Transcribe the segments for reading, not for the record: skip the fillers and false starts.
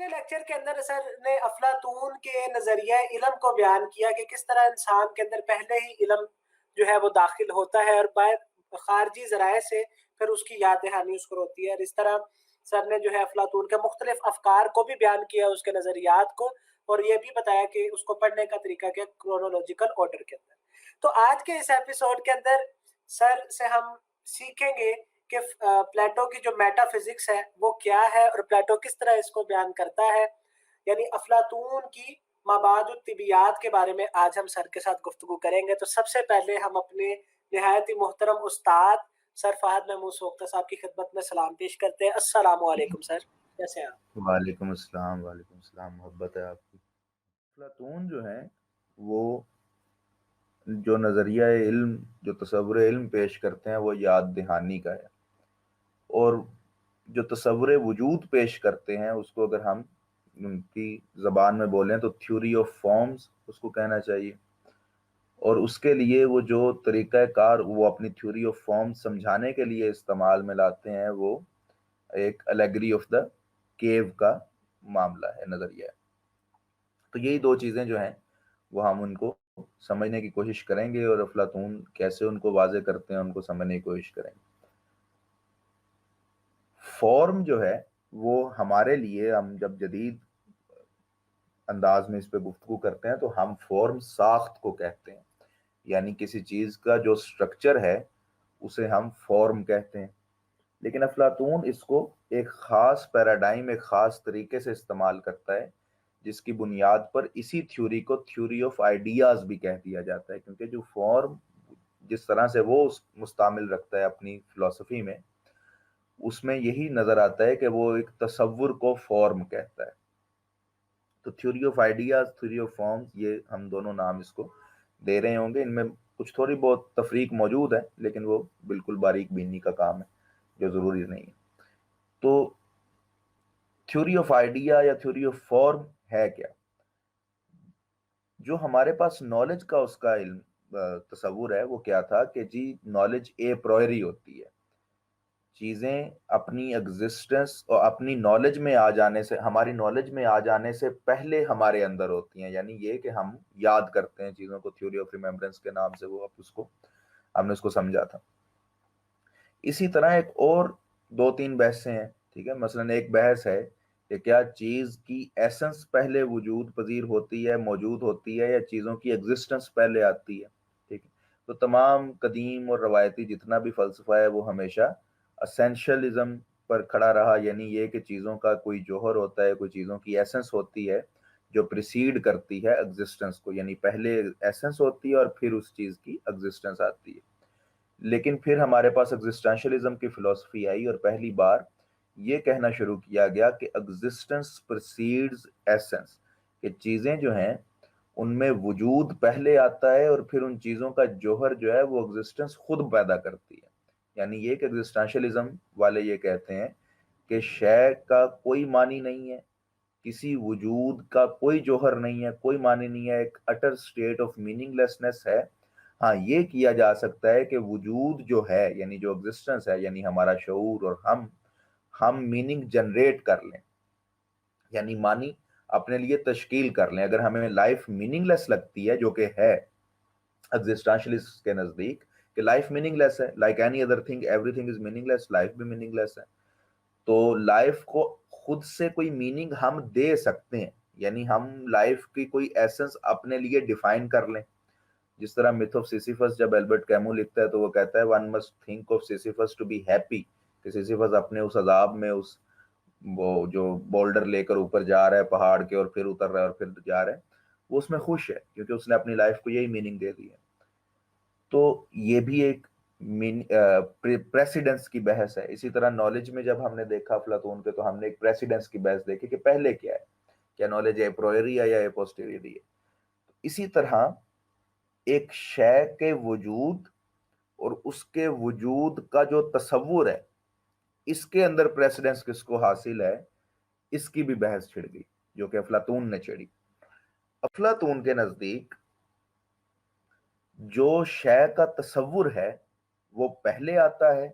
پچھلے لیکچر کے اندر سر نے افلاطون کے نظریہ علم کو بیان کیا کہ کس طرح انسان کے اندر پہلے ہی علم جو ہے وہ داخل ہوتا ہے اور خارجی ذرائع سے پھر اس کی یاد دہانی اس کو ہوتی ہے. اور اس طرح سر نے جو ہے افلاطون کے مختلف افکار کو بھی بیان کیا، اس کے نظریات کو، اور یہ بھی بتایا کہ اس کو پڑھنے کا طریقہ کیا کرونولوجیکل آرڈر کے اندر. تو آج کے اس ایپیسوڈ کے اندر سر سے ہم سیکھیں گے کہ پلیٹو کی جو میٹا فزکس ہے وہ کیا ہے اور پلیٹو کس طرح اس کو بیان کرتا ہے، یعنی افلاطون کی مابعد الطبیعیات کے بارے میں آج ہم سر کے ساتھ گفتگو کریں گے. تو سب سے پہلے ہم اپنے نہایت ہی محترم استاد سر فہد محمود سوختہ صاحب کی خدمت میں سلام پیش کرتے ہیں. السلام علیکم سر، کیسے ہیں آپ؟ وعلیکم السلام. وعلیکم السلام. محبت ہے آپ کی. افلاطون جو ہے وہ جو نظریہ علم، جو تصور علم پیش کرتے ہیں وہ یاد دہانی کا ہے، اور جو تصور وجود پیش کرتے ہیں اس کو اگر ہم ان کی زبان میں بولیں تو تھیوری آف فارمز اس کو کہنا چاہیے. اور اس کے لیے وہ جو طریقہ کار وہ اپنی تھیوری آف فارمز سمجھانے کے لیے استعمال میں لاتے ہیں وہ ایک الیگری آف دا کیو کا معاملہ ہے، نظریہ ہے. تو یہی دو چیزیں جو ہیں وہ ہم ان کو سمجھنے کی کوشش کریں گے، اور افلاطون کیسے ان کو واضح کرتے ہیں ان کو سمجھنے کی کوشش کریں گے. فارم جو ہے وہ ہمارے لیے، ہم جب جدید انداز میں اس پہ گفتگو کرتے ہیں تو ہم فارم ساخت کو کہتے ہیں، یعنی کسی چیز کا جو سٹرکچر ہے اسے ہم فارم کہتے ہیں. لیکن افلاطون اس کو ایک خاص پیراڈائم، ایک خاص طریقے سے استعمال کرتا ہے، جس کی بنیاد پر اسی تھیوری کو تھیوری آف آئیڈیاز بھی کہہ دیا جاتا ہے. کیونکہ جو فارم جس طرح سے وہ مستعمل رکھتا ہے اپنی فلسفی میں، اس میں یہی نظر آتا ہے کہ وہ ایک تصور کو فارم کہتا ہے. تو theory of ideas, theory of forms, یہ ہم دونوں نام اس کو دے رہے ہوں گے. ان میں کچھ تھوڑی بہت تفریق موجود ہے لیکن وہ بالکل باریک بینی کا کام ہے جو ضروری نہیں ہے. تو تھیوری آف آئیڈیا یا تھیوری آف فارم ہے کیا؟ جو ہمارے پاس نالج کا اس کا علم تصور ہے وہ کیا تھا کہ جی نالج اے پرائری ہوتی ہے. چیزیں اپنی ایگزسٹنس اور اپنی نالج میں آ جانے سے، ہماری نالج میں آ جانے سے پہلے ہمارے اندر ہوتی ہیں. یعنی یہ کہ ہم یاد کرتے ہیں چیزوں کو، تھیوری آف ریممبرنس کے نام سے وہ ہم نے اس کو سمجھا تھا. اسی طرح ایک اور دو تین بحثیں ہیں، ٹھیک ہے. مثلا ایک بحث ہے کہ کیا چیز کی ایسنس پہلے وجود پذیر ہوتی ہے، موجود ہوتی ہے، یا چیزوں کی ایگزسٹنس پہلے آتی ہے. ٹھیک ہے. تو تمام قدیم اور روایتی جتنا بھی فلسفہ ہے وہ ہمیشہ اسینشلزم پر کھڑا رہا، یعنی یہ کہ چیزوں کا کوئی جوہر ہوتا ہے، کوئی چیزوں کی ایسنس ہوتی ہے جو پریسیڈ کرتی ہے ایگزسٹنس کو، یعنی پہلے ایسنس ہوتی ہے اور پھر اس چیز کی ایگزسٹنس آتی ہے. لیکن پھر ہمارے پاس ایگزسٹنشلزم کی فلسفی آئی اور پہلی بار یہ کہنا شروع کیا گیا کہ ایگزسٹنس پریسیڈز ایسنس، کہ چیزیں جو ہیں ان میں وجود پہلے آتا ہے اور پھر ان چیزوں کا جوہر جو ہے وہ ایگزسٹنس خود پیدا کرتی ہے. یعنی یہ کہ ایگزسٹنشلزم والے یہ کہتے ہیں کہ شے کا کوئی معنی نہیں ہے، کسی وجود کا کوئی جوہر نہیں ہے، کوئی معنی نہیں ہے، ایک اٹر سٹیٹ آف میننگ لیسنس ہے. ہاں یہ کیا جا سکتا ہے کہ وجود جو ہے، یعنی جو ایگزسٹنس ہے، یعنی ہمارا شعور اور ہم میننگ جنریٹ کر لیں، یعنی معنی اپنے لیے تشکیل کر لیں. اگر ہمیں لائف میننگ لیس لگتی ہے، جو کہ ہے ایگزسٹنشلسٹ کے نزدیک کہ لائف میننگ لیس ہے، like any other thing every thing is meaning less, life بھی میننگ لیس ہے، تو لائف کو خود سے کوئی میننگ ہم دے سکتے ہیں. یعنی ہم لائف کی کوئی ایسنس اپنے لیے ڈیفائن کر لیں. جس طرح میتھ آف سیسیفس جب البرٹ کیمو لکھتا ہے تو وہ کہتا ہے one must think of Sisyphus to be happy, کہ سیسیفس اپنے اس عذاب میں، اس وہ جو بولڈر لے کر اوپر جا رہا ہے پہاڑ کے اور پھر اتر رہا ہے اور پھر جا رہا ہے، وہ اس میں خوش ہے کیونکہ اس نے اپنی لائف کو یہی میننگ دے دی ہے. تو یہ بھی ایک پریسیڈنس کی بحث ہے. اسی طرح نالج میں جب ہم نے دیکھا افلاطون کے تو ہم نے ایک پریسیڈنس کی بحث دیکھی کہ پہلے کیا ہے، کیا نالج اے پرائری ہے یا اے پوسٹیریری ہے. اسی طرح ایک شے کے وجود اور اس کے وجود کا جو تصور ہے، اس کے اندر پریسیڈنس کس کو حاصل ہے، اس کی بھی بحث چھڑ گئی جو کہ افلاطون نے چھڑی. افلاطون کے نزدیک جو شے کا تصور ہے وہ پہلے آتا ہے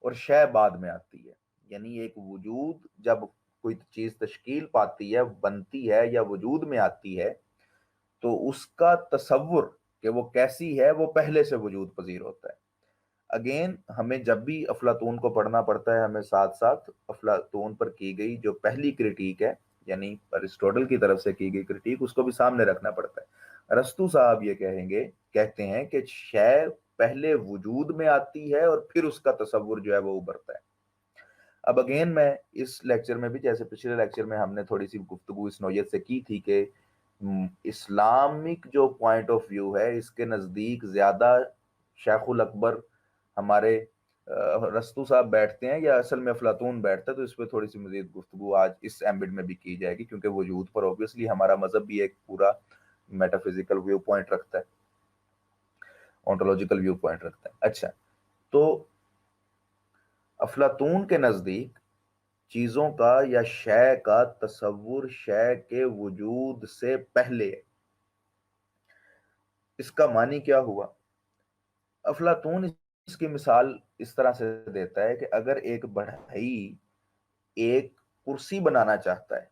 اور شے بعد میں آتی ہے. یعنی ایک وجود جب کوئی چیز تشکیل پاتی ہے، بنتی ہے یا وجود میں آتی ہے، تو اس کا تصور کہ وہ کیسی ہے وہ پہلے سے وجود پذیر ہوتا ہے۔ اگین ہمیں جب بھی افلاطون کو پڑھنا پڑتا ہے، ہمیں ساتھ ساتھ افلاطون پر کی گئی جو پہلی کرٹیک ہے، یعنی ارسطوٹل کی طرف سے کی گئی کرٹیک، اس کو بھی سامنے رکھنا پڑتا ہے۔ ارسطو صاحب یہ کہتے ہیں کہ شے پہلے وجود میں آتی ہے اور پھر اس کا تصور جو ہے وہ ابھرتا ہے۔ اب اگین میں اس لیکچر میں بھی، جیسے پچھلے لیکچر میں ہم نے تھوڑی سی گفتگو اس نوعیت سے کی تھی کہ اسلامک جو پوائنٹ آف ویو ہے، اس کے نزدیک زیادہ شیخ الاکبر ہمارے ارسطو صاحب بیٹھتے ہیں یا اصل میں افلاطون بیٹھتا ہے، تو اس پہ تھوڑی سی مزید گفتگو آج اس ایمبٹ میں بھی کی جائے گی، کیونکہ وجود پر اوبویسلی ہمارا مذہب بھی ایک پورا میٹافزیکل ویو پوائنٹ رکھتا ہے، اونٹولوجیکل ویو پوائنٹ رکھتا ہے۔ اچھا، تو افلاطون کے نزدیک چیزوں کا یا شے کا تصور شے کے وجود سے پہلے ہے۔ اس کا معنی کیا ہوا؟ افلاطون اس کی مثال اس طرح سے دیتا ہے کہ اگر ایک بڑھئی ایک کرسی بنانا چاہتا ہے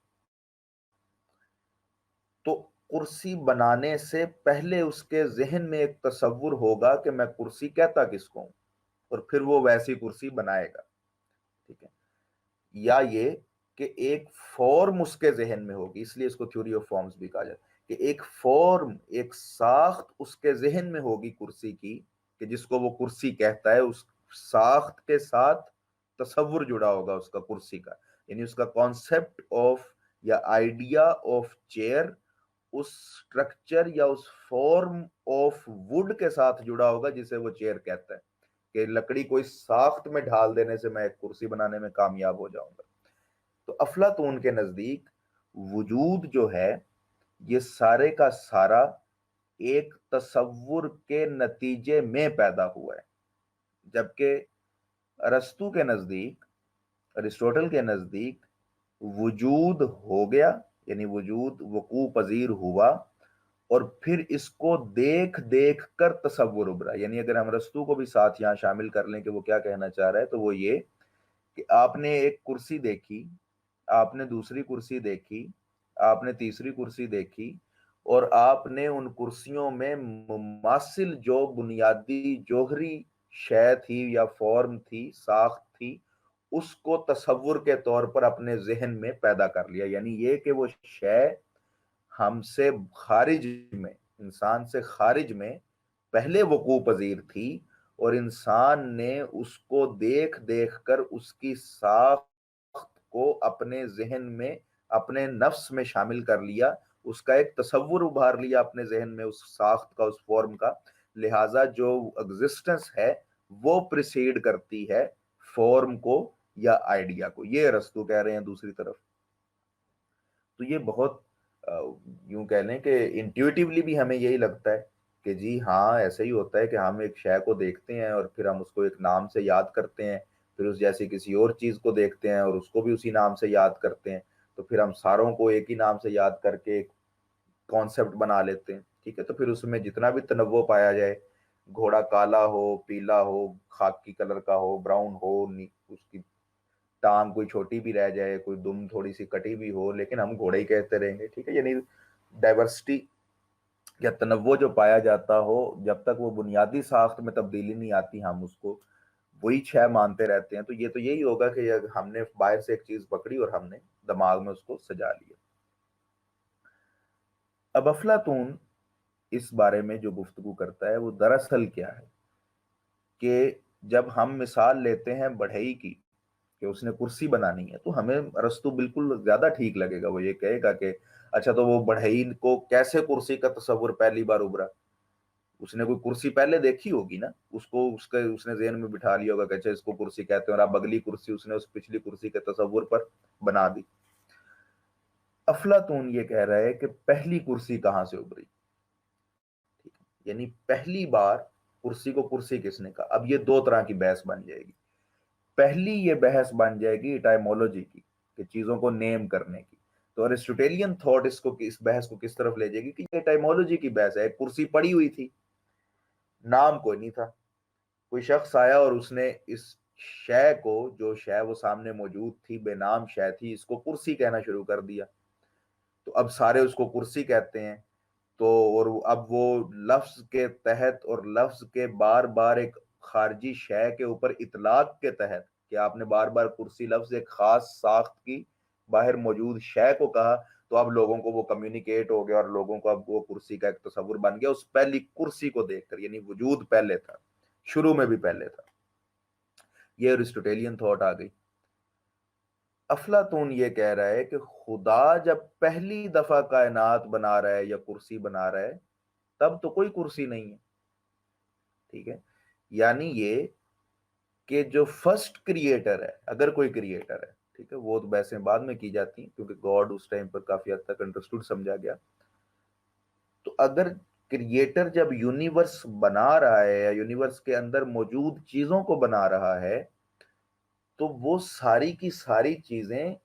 تو کرسی بنانے سے پہلے اس کے ذہن میں ایک تصور ہوگا کہ میں کرسی کہتا کس کو ہوں، اور پھر وہ ویسی کرسی بنائے گا، ٹھیک ہے؟ یا یہ کہ ایک فارم اس کے ذہن میں ہوگی، اس لیے اس کو تھیوری آف فارمز بھی کہا جاتا ہے، کہ ایک فارم، ایک ساخت اس کے ذہن میں ہوگی کرسی کی، کہ جس کو وہ کرسی کہتا ہے، اس ساخت کے ساتھ تصور جڑا ہوگا اس کا کرسی کا، یعنی اس کا کانسیپٹ آف یا آئیڈیا آف چیئر اس سٹرکچر یا اس فارم آف ووڈ کے ساتھ جڑا ہوگا جسے وہ چیئر کہتا ہے، کہ لکڑی کو اس ساخت میں ڈھال دینے سے میں ایک کرسی بنانے میں کامیاب ہو جاؤں گا۔ تو افلاطون کے نزدیک وجود جو ہے یہ سارے کا سارا ایک تصور کے نتیجے میں پیدا ہوا ہے، جبکہ ارسطو کے نزدیک، ارسطوٹل کے نزدیک وجود ہو گیا، یعنی وجود وقوع پذیر ہوا، اور پھر اس کو دیکھ دیکھ کر تصور ابھرا۔ یعنی اگر ہم ارسطو کو بھی ساتھ یہاں شامل کر لیں کہ وہ کیا کہنا چاہ رہا ہے، تو وہ یہ کہ آپ نے ایک کرسی دیکھی، آپ نے دوسری کرسی دیکھی، آپ نے تیسری کرسی دیکھی، اور آپ نے ان کرسیوں میں مماثل جو بنیادی جوہری شے تھی یا فارم تھی، ساخت تھی، اس کو تصور کے طور پر اپنے ذہن میں پیدا کر لیا۔ یعنی یہ کہ وہ شے ہم سے خارج میں، انسان سے خارج میں پہلے وقوع پذیر تھی، اور انسان نے اس کو دیکھ دیکھ کر اس کی ساخت کو اپنے ذہن میں، اپنے نفس میں شامل کر لیا، اس کا ایک تصور ابھار لیا اپنے ذہن میں، اس ساخت کا، اس فارم کا۔ لہٰذا جو ایگزسٹنس ہے وہ پریسیڈ کرتی ہے فارم کو یا آئیڈیا کو، یہ ارسطو کہہ رہے ہیں دوسری طرف۔ تو یہ بہت یوں کہہ لیں کہ انٹیوٹیولی بھی ہمیں یہی لگتا ہے کہ جی ہاں ایسا ہی ہوتا ہے کہ ہم ایک شے کو دیکھتے ہیں اور پھر ہم اس کو ایک نام سے یاد کرتے ہیں، پھر اس جیسی کسی اور چیز کو دیکھتے ہیں اور اس کو بھی اسی نام سے یاد کرتے ہیں، تو پھر ہم ساروں کو ایک ہی نام سے یاد کر کے ایک کانسیپٹ بنا لیتے ہیں، ٹھیک ہے؟ تو پھر اس میں جتنا بھی تنوع پایا جائے، گھوڑا کالا ہو، پیلا ہو، خاکی کلر کا ہو، براؤن ہو، اس کی ٹانگ کوئی چھوٹی بھی رہ جائے، کوئی دم تھوڑی سی کٹی بھی ہو، لیکن ہم گھوڑے ہی کہتے رہیں گے، ٹھیک ہے؟ یعنی ڈائیورسٹی یا تنوع جو پایا جاتا ہو، جب تک وہ بنیادی ساخت میں تبدیلی نہیں آتی، ہم اس کو وہی شے مانتے رہتے ہیں۔ تو یہ تو یہی ہوگا کہ ہم نے باہر سے ایک چیز پکڑی اور ہم نے دماغ میں اس کو سجا لیا۔ اب افلاطون اس بارے میں جو گفتگو کرتا ہے وہ دراصل کیا ہے کہ جب ہم مثال لیتے ہیں بڑھئی کی کہ اس نے کرسی بنانی ہے، تو ہمیں ارسطو بالکل زیادہ ٹھیک لگے گا، وہ یہ کہے گا کہ اچھا تو وہ بڑھئی کو کیسے کرسی کا تصور پہلی بار ابھرا؟ اس نے کوئی کرسی پہلے دیکھی ہوگی نا، اس نے ذہن میں بٹھا لیا ہوگا کہ اچھا اس کو کرسی کہتے ہیں، اور اب اگلی کرسی اس نے اس پچھلی کرسی کے تصور پر بنا دی۔ افلاطون یہ کہہ رہا ہے کہ پہلی کرسی کہاں سے ابھری، یعنی پہلی بار کرسی کو کرسی کس نے کہا؟ اب یہ دو طرح کی بحث بن جائے گی۔ پہلی یہ بحث بن جائے گی ایٹائمولوجی کی، کہ چیزوں کو نیم کرنے کی۔ تو ارسطوٹیلین تھاٹ اس بحث کو کس طرف لے جائے گی کہ یہ ایٹائمولوجی کی بحث ہے۔ ایک کرسی پڑی ہوئی تھی، نام کوئی نہیں تھا، کوئی شخص آیا اور اس نے اس شے کو، جو شے وہ سامنے موجود تھی، بے نام شے تھی، اس کو کرسی کہنا شروع کر دیا. تو اب سارے اس کو کرسی کہتے ہیں. تو اور اب وہ لفظ کے تحت اور لفظ کے بار بار ایک خارجی شے کے اوپر اطلاق کے تحت کہ آپ نے بار بار کرسی لفظ ایک خاص ساخت کی باہر موجود شے کو کہا، تو اب لوگوں کو وہ کمیونیکیٹ ہو گیا اور لوگوں کو اب وہ کرسی کا ایک تصور بن گیا اس پہلی کرسی کو دیکھ کر. یعنی وجود پہلے تھا، شروع میں بھی پہلے تھا. یہ ایرسٹوٹیلین تھاٹ آ گئی. افلاطون یہ کہہ رہا ہے کہ خدا جب پہلی دفعہ کائنات بنا رہا ہے یا کرسی بنا رہا ہے تب تو کوئی کرسی نہیں ہے. ٹھیک ہے، یعنی یہ کہ جو فرسٹ کریٹر ہے، اگر کوئی کریٹر ہے، ٹھیک ہے، وہ تو بحثیں بعد میں کی جاتی ہیں کیونکہ گاڈ اس ٹائم پر کافی حد تک انڈرسٹوڈ سمجھا گیا. تو اگر کریٹر جب یونیورس بنا رہا ہے یا یونیورس کے اندر موجود چیزوں کو بنا رہا ہے تو وہ ساری کی ساری چیزیں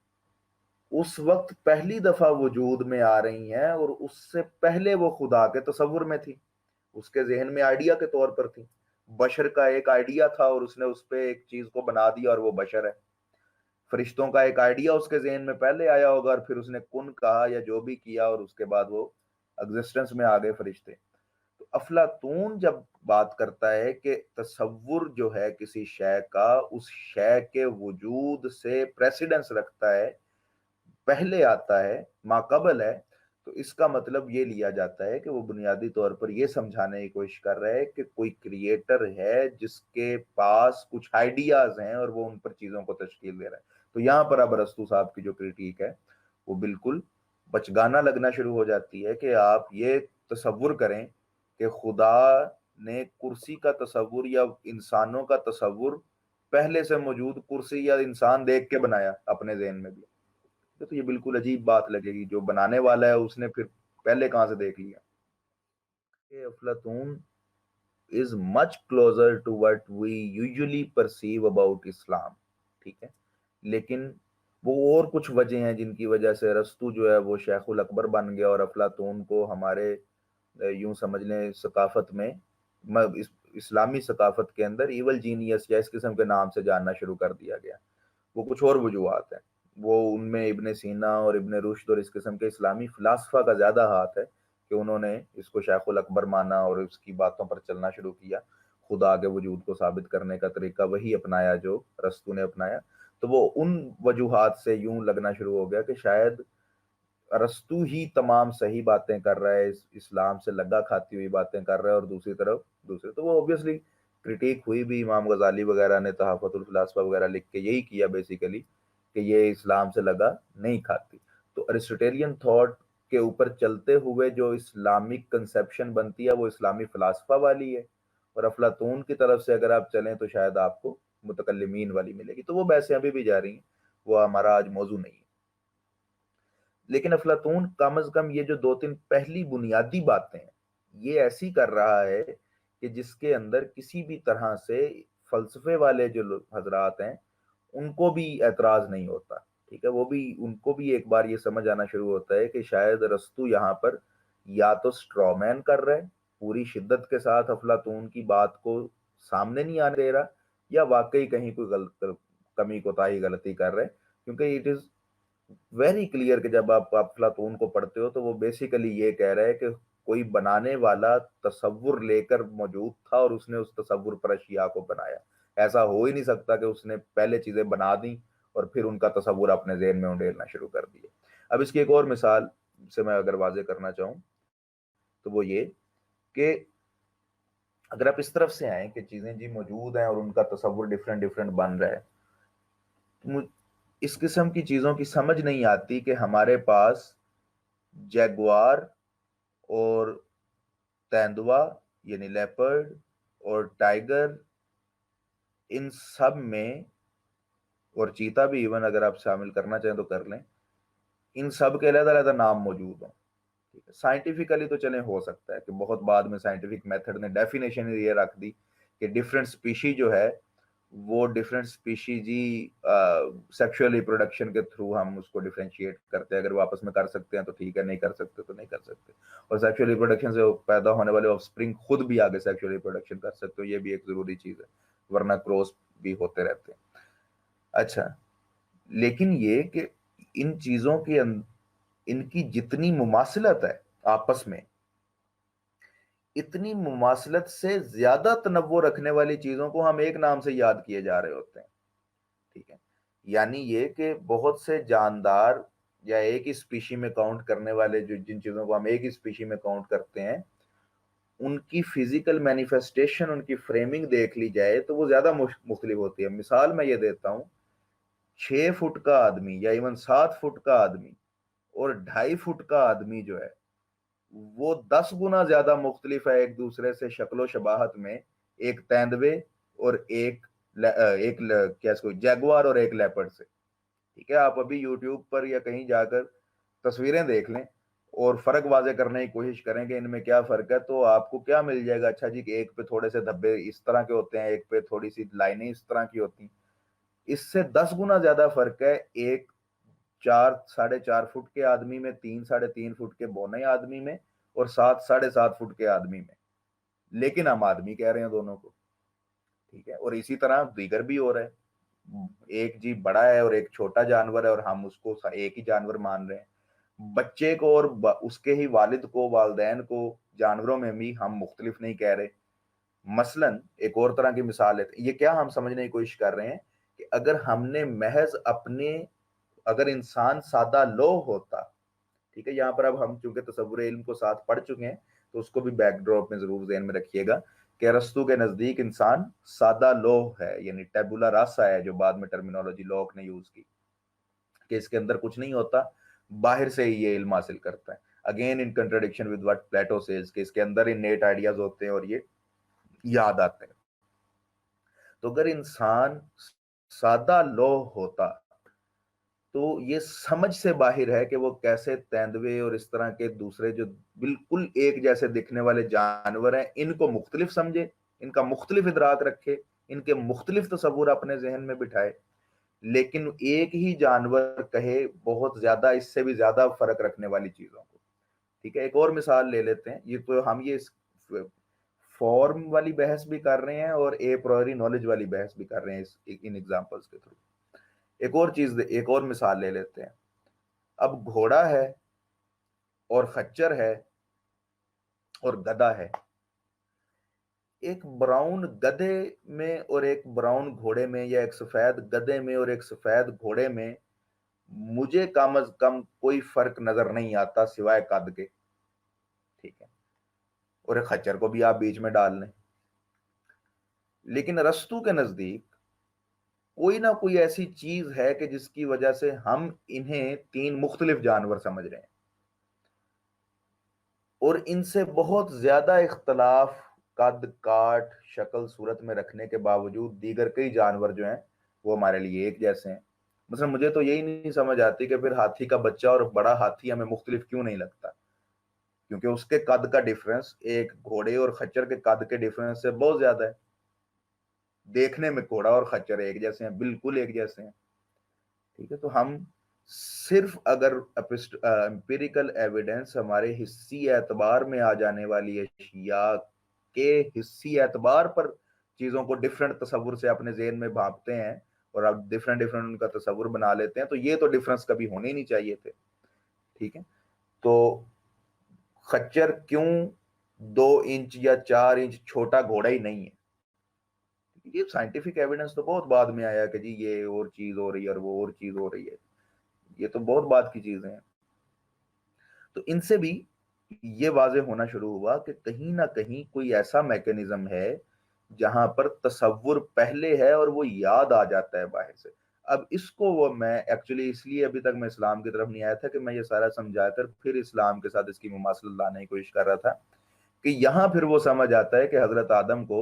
اس وقت پہلی دفعہ وجود میں آ رہی ہیں اور اس سے پہلے وہ خدا کے تصور میں تھی، اس کے ذہن میں آئیڈیا کے طور پر تھی. بشر کا ایک آئیڈیا تھا اور اس نے اس پہ ایک چیز کو بنا دیا اور وہ بشر ہے. فرشتوں کا ایک آئیڈیا اس کے ذہن میں پہلے آیا ہوگا اور پھر اس نے کن کہا یا جو بھی کیا اور اس کے بعد وہ ایگزسٹنس میں آ گئے فرشتے. تو افلاطون جب بات کرتا ہے کہ تصور جو ہے کسی شے کا اس شے کے وجود سے پریسیڈنس رکھتا ہے، پہلے آتا ہے، ماقبل ہے، تو اس کا مطلب یہ لیا جاتا ہے کہ وہ بنیادی طور پر یہ سمجھانے کی کوشش کر رہا ہے کہ کوئی کریٹر ہے جس کے پاس کچھ آئیڈیاز ہیں اور وہ ان پر چیزوں کو تشکیل دے رہا ہے. تو یہاں پر اب ارسطو صاحب کی جو کرٹیک ہے وہ بالکل بچگانہ لگنا شروع ہو جاتی ہے کہ آپ یہ تصور کریں کہ خدا نے کرسی کا تصور یا انسانوں کا تصور پہلے سے موجود کرسی یا انسان دیکھ کے بنایا اپنے ذہن میں بھی. تو یہ بالکل عجیب بات لگے گی. جو بنانے والا ہے اس نے پھر پہلے کہاں سے دیکھ لیا. کہ افلاطون is much closer to what we usually perceive about Islam. ٹھیک ہے، لیکن وہ اور کچھ وجہ ہیں جن کی وجہ سے ارسطو جو ہے وہ شیخ الاکبر بن گیا اور افلاطون کو ہمارے یوں سمجھ لیں ثقافت میں، اسلامی ثقافت کے اندر ایول جینیس یا اس قسم کے نام سے جاننا شروع کر دیا گیا. وہ کچھ اور وجوہات ہیں. وہ ان میں ابن سینا اور ابن رشد اور اس قسم کے اسلامی فلاسفہ کا زیادہ ہاتھ ہے کہ انہوں نے اس کو شیخ الاکبر مانا اور اس کی باتوں پر چلنا شروع کیا. خدا کے وجود کو ثابت کرنے کا طریقہ وہی اپنایا جو ارسطو نے اپنایا. تو وہ ان وجوہات سے یوں لگنا شروع ہو گیا کہ شاید ارسطو ہی تمام صحیح باتیں کر رہا ہے، اسلام سے لگا کھاتی ہوئی باتیں کر رہا ہے، اور دوسری طرف تو وہ اوبیسلی کرٹیک ہوئی بھی. امام غزالی وغیرہ نے تحفۃ الفلاسفہ وغیرہ لکھ کے یہی کیا بیسیکلی کہ یہ اسلام سے لگا نہیں کھاتی. تو ارسٹوٹیلین تھاٹ کے اوپر چلتے ہوئے جو اسلامک کنسپشن بنتی ہے وہ اسلامی فلاسفہ والی ہے، اور افلاطون کی طرف سے اگر آپ چلیں تو شاید آپ کو متکلمین والی ملے گی. تو وہ بحثیں ابھی بھی جاری ہیں، وہ ہمارا آج موضوع نہیں ہے. لیکن افلاطون کم از کم یہ جو دو تین پہلی بنیادی باتیں ہیں یہ ایسی کر رہا ہے کہ جس کے اندر کسی بھی طرح سے فلسفے والے جو حضرات ہیں ان کو بھی اعتراض نہیں ہوتا. ٹھیک ہے، وہ بھی ان کو بھی ایک بار یہ سمجھ آنا شروع ہوتا ہے کہ شاید ارسطو یہاں پر یا تو سٹرومین کر رہے، پوری شدت کے ساتھ افلاطون کی بات کو سامنے نہیں آنے دے رہا، یا واقعی کہیں کوئی کمی کوتاہی غلطی کر رہے. کیونکہ اٹ از ویری کلیئر کہ جب آپ افلاطون کو پڑھتے ہو تو وہ بیسیکلی یہ کہہ رہا ہے کہ کوئی بنانے والا تصور لے کر موجود تھا اور اس نے اس تصور پر اشیاء کو بنایا. ایسا ہو ہی نہیں سکتا کہ اس نے پہلے چیزیں بنا دیں اور پھر ان کا تصور اپنے ذہن میں انڈیلنا شروع کر دیا. اب اس کی ایک اور مثال سے میں اگر واضح کرنا چاہوں تو وہ یہ کہ اگر آپ اس طرف سے آئیں کہ چیزیں جی موجود ہیں اور ان کا تصور ڈفرینٹ بن رہا ہے، تو اس قسم کی چیزوں کی سمجھ نہیں آتی کہ ہمارے پاس جیگوار اور تیندوا یعنی لیپرڈ اور ٹائیگر، ان سب میں، اور چیتا بھی ایون اگر آپ شامل کرنا چاہیں تو کر لیں، ان سب کے علیحدہ علیحدہ نام موجود ہوں. سائنٹیفکلی تو چلیں ہو سکتا ہے کہ بہت بعد میں سائنٹیفک میتھڈ نے ڈیفینیشن یہ رکھ دی کہ ڈفرینٹ اسپیشی جو ہے وہ ڈفرینٹ اسپیشی جی سیکشل ریپروڈکشن کے تھرو ہم اس کو ڈفرینشیٹ کرتے ہیں. اگر وہ آپس میں کر سکتے ہیں تو ٹھیک ہے، نہیں کر سکتے تو نہیں کر سکتے. اور سیکشل ریپروڈکشن سے پیدا ہونے والے آف اسپرنگ خود بھی آگے سیکشل ریپروڈکشن کر سکتے ہو، یہ بھی ایک ضروری چیز ہے. ورنہ کراس بھی ہوتے رہتے ہیں. اچھا، لیکن یہ کہ ان چیزوں کی ان کی جتنی مماثلت ہے آپس میں، اتنی مماثلت سے زیادہ تنوع رکھنے والی چیزوں کو ہم ایک نام سے یاد کیے جا رہے ہوتے ہیں. ٹھیک ہے، یعنی یہ کہ بہت سے جاندار یا ایک ہی اسپیشی میں کاؤنٹ کرنے والے جن چیزوں کو ہم ایک ہی اسپیشی میں کاؤنٹ کرتے ہیں، ان کی فزیکل مینیفیسٹیشن، ان کی فریمنگ دیکھ لی جائے تو وہ زیادہ مختلف ہوتی ہے. مثال میں یہ دیتا ہوں، 6 فٹ کا آدمی یا ایون 7 فٹ کا آدمی اور 2.5 فٹ کا آدمی جو ہے وہ 10 گنا زیادہ مختلف ہے ایک دوسرے سے شکل و شباہت میں. ایک تیندوے اور ایک کیا اس کو جیگوار اور ایک لیپرڈ سے. ٹھیک ہے، آپ ابھی یوٹیوب پر یا کہیں جا کر تصویریں دیکھ لیں اور فرق واضح کرنے کی کوشش کریں کہ ان میں کیا فرق ہے، تو آپ کو کیا مل جائے گا؟ اچھا جی، کہ ایک پہ تھوڑے سے دھبے اس طرح کے ہوتے ہیں، ایک پہ تھوڑی سی لائنیں اس طرح کی ہوتی ہیں. اس سے 10 گنا زیادہ فرق ہے ایک 4 ساڑھے 4 فٹ کے آدمی میں، 3 ساڑھے 3 فٹ کے بونے آدمی میں، اور 7 ساڑھے 7 فٹ کے آدمی میں. لیکن ہم آدمی کہہ رہے ہیں دونوں کو. ٹھیک ہے، اور اسی طرح دیگر بھی ہو رہا ہے. ایک جی بڑا ہے اور ایک چھوٹا جانور ہے اور ہم اس کو ایک ہی جانور مان رہے ہیں. بچے کو اور اس کے ہی والد کو، والدین کو جانوروں میں بھی ہم مختلف نہیں کہہ رہے. مثلا ایک اور طرح کی مثال ہے. یہ کیا ہم سمجھنے کی کوشش کر رہے ہیں کہ اگر ہم نے محض اگر انسان سادہ لو ہوتا، ٹھیک ہے، یہاں پر اب ہم چونکہ تصور علم کو ساتھ پڑھ چکے ہیں تو اس کو بھی بیک ڈراپ میں ضرور ذہن میں رکھیے گا کہ ارسطو کے نزدیک انسان سادہ لوح ہے، یعنی ٹیبولا راسا ہے، جو بعد میں ٹرمینالوجی لوک نے یوز کی، کہ اس کے اندر کچھ نہیں ہوتا، باہر سے ہی یہ علم حاصل کرتا ہے. Again in contradiction with what Plato says, کہ اس کے اندر انیٹ آئیڈیاز ہوتے ہیں اور یہ یاد آتے ہیں. تو اگر انسان سادہ لوح ہوتا تو یہ سمجھ سے باہر ہے کہ وہ کیسے تیندوے اور اس طرح کے دوسرے جو بالکل ایک جیسے دکھنے والے جانور ہیں ان کو مختلف سمجھے، ان کا مختلف ادراک رکھے، ان کے مختلف تصور اپنے ذہن میں بٹھائے. لیکن ایک ہی جانور کہے بہت زیادہ، اس سے بھی زیادہ فرق رکھنے والی چیزوں کو. ٹھیک ہے، ایک اور مثال لے لیتے ہیں. یہ تو ہم یہ فارم والی بحث بھی کر رہے ہیں اور اے پرائری نالج والی بحث بھی کر رہے ہیں ان ایگزامپلس کے تھرو. ایک اور مثال لے لیتے ہیں. اب گھوڑا ہے اور خچر ہے اور گدھا ہے. ایک براؤن گدھے میں اور ایک براؤن گھوڑے میں، یا ایک سفید گدھے میں اور ایک سفید گھوڑے میں مجھے کم از کم کوئی فرق نظر نہیں آتا سوائے قد کے. ٹھیک ہے، اور ایک خچر کو بھی آپ بیچ میں ڈال لیں. لیکن ارسطو کے نزدیک کوئی نہ کوئی ایسی چیز ہے کہ جس کی وجہ سے ہم انہیں 3 مختلف جانور سمجھ رہے ہیں، اور ان سے بہت زیادہ اختلاف قد کاٹ شکل صورت میں رکھنے کے باوجود دیگر کئی جانور جو ہیں وہ ہمارے لیے ایک جیسے ہیں. مثلا مجھے تو یہی نہیں سمجھ آتی کہ پھر ہاتھی کا بچہ اور بڑا ہاتھی ہمیں مختلف کیوں نہیں لگتا، کیونکہ اس کے قد کا ڈیفرنس ایک گھوڑے اور خچر کے قد کے ڈیفرنس سے بہت زیادہ ہے. دیکھنے میں گھوڑا اور خچر ایک جیسے ہیں، بالکل ایک جیسے ہیں. ٹھیک ہے، تو ہم صرف اگر امپیریکل ایویڈنس ہمارے حصی اعتبار میں آ جانے والی اشیاء کے حصی اعتبار پر چیزوں کو ڈفرنٹ تصور سے اپنے ذہن میں بھانپتے ہیں اور اب ڈفرنٹ ان کا تصور بنا لیتے ہیں، تو یہ تو ڈفرنس کبھی ہونے ہی نہیں چاہیے تھے. ٹھیک ہے، تو خچر کیوں 2 انچ یا 4 انچ چھوٹا گھوڑا ہی نہیں ہے؟ یہ سائنٹیفک ایویڈنس تو بہت بعد میں آیا کہ جی یہ اور چیز ہو رہی ہے اور وہ اور چیز ہو رہی ہے. یہ تو بہت بعد کی چیزیں ہیں. تو ان سے بھی یہ واضح ہونا شروع ہوا کہ کہیں نہ کہیں کوئی ایسا میکینزم ہے جہاں پر تصور پہلے ہے اور وہ یاد آ جاتا ہے باہر سے. اب اس کو میں ایکچولی اس لیے ابھی تک میں اسلام کی طرف نہیں آیا تھا کہ میں یہ سارا سمجھا کر پھر اسلام کے ساتھ اس کی مماثلت لانے کی کوشش کر رہا تھا کہ یہاں پھر وہ سمجھ آتا ہے کہ حضرت آدم کو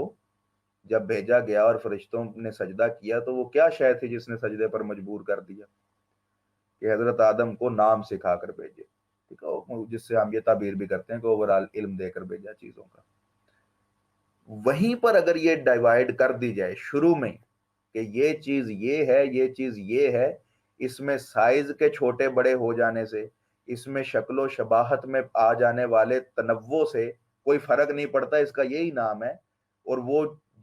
جب بھیجا گیا اور فرشتوں نے سجدہ کیا تو وہ کیا شے تھی جس نے سجدے پر مجبور کر دیا؟ کہ حضرت آدم کو نام سکھا کر بھیجے. ٹھیک ہے، جس سے ہم یہ تعبیر بھی کرتے ہیں کہ اوورال علم دے کر بھیجا چیزوں کا. وہیں پر اگر یہ ڈیوائیڈ کر دی جائے شروع میں کہ یہ چیز یہ ہے، یہ چیز یہ ہے، اس میں سائز کے چھوٹے بڑے ہو جانے سے، اس میں شکل و شباہت میں آ جانے والے تنوع سے کوئی فرق نہیں پڑتا، اس کا یہی نام ہے، اور وہ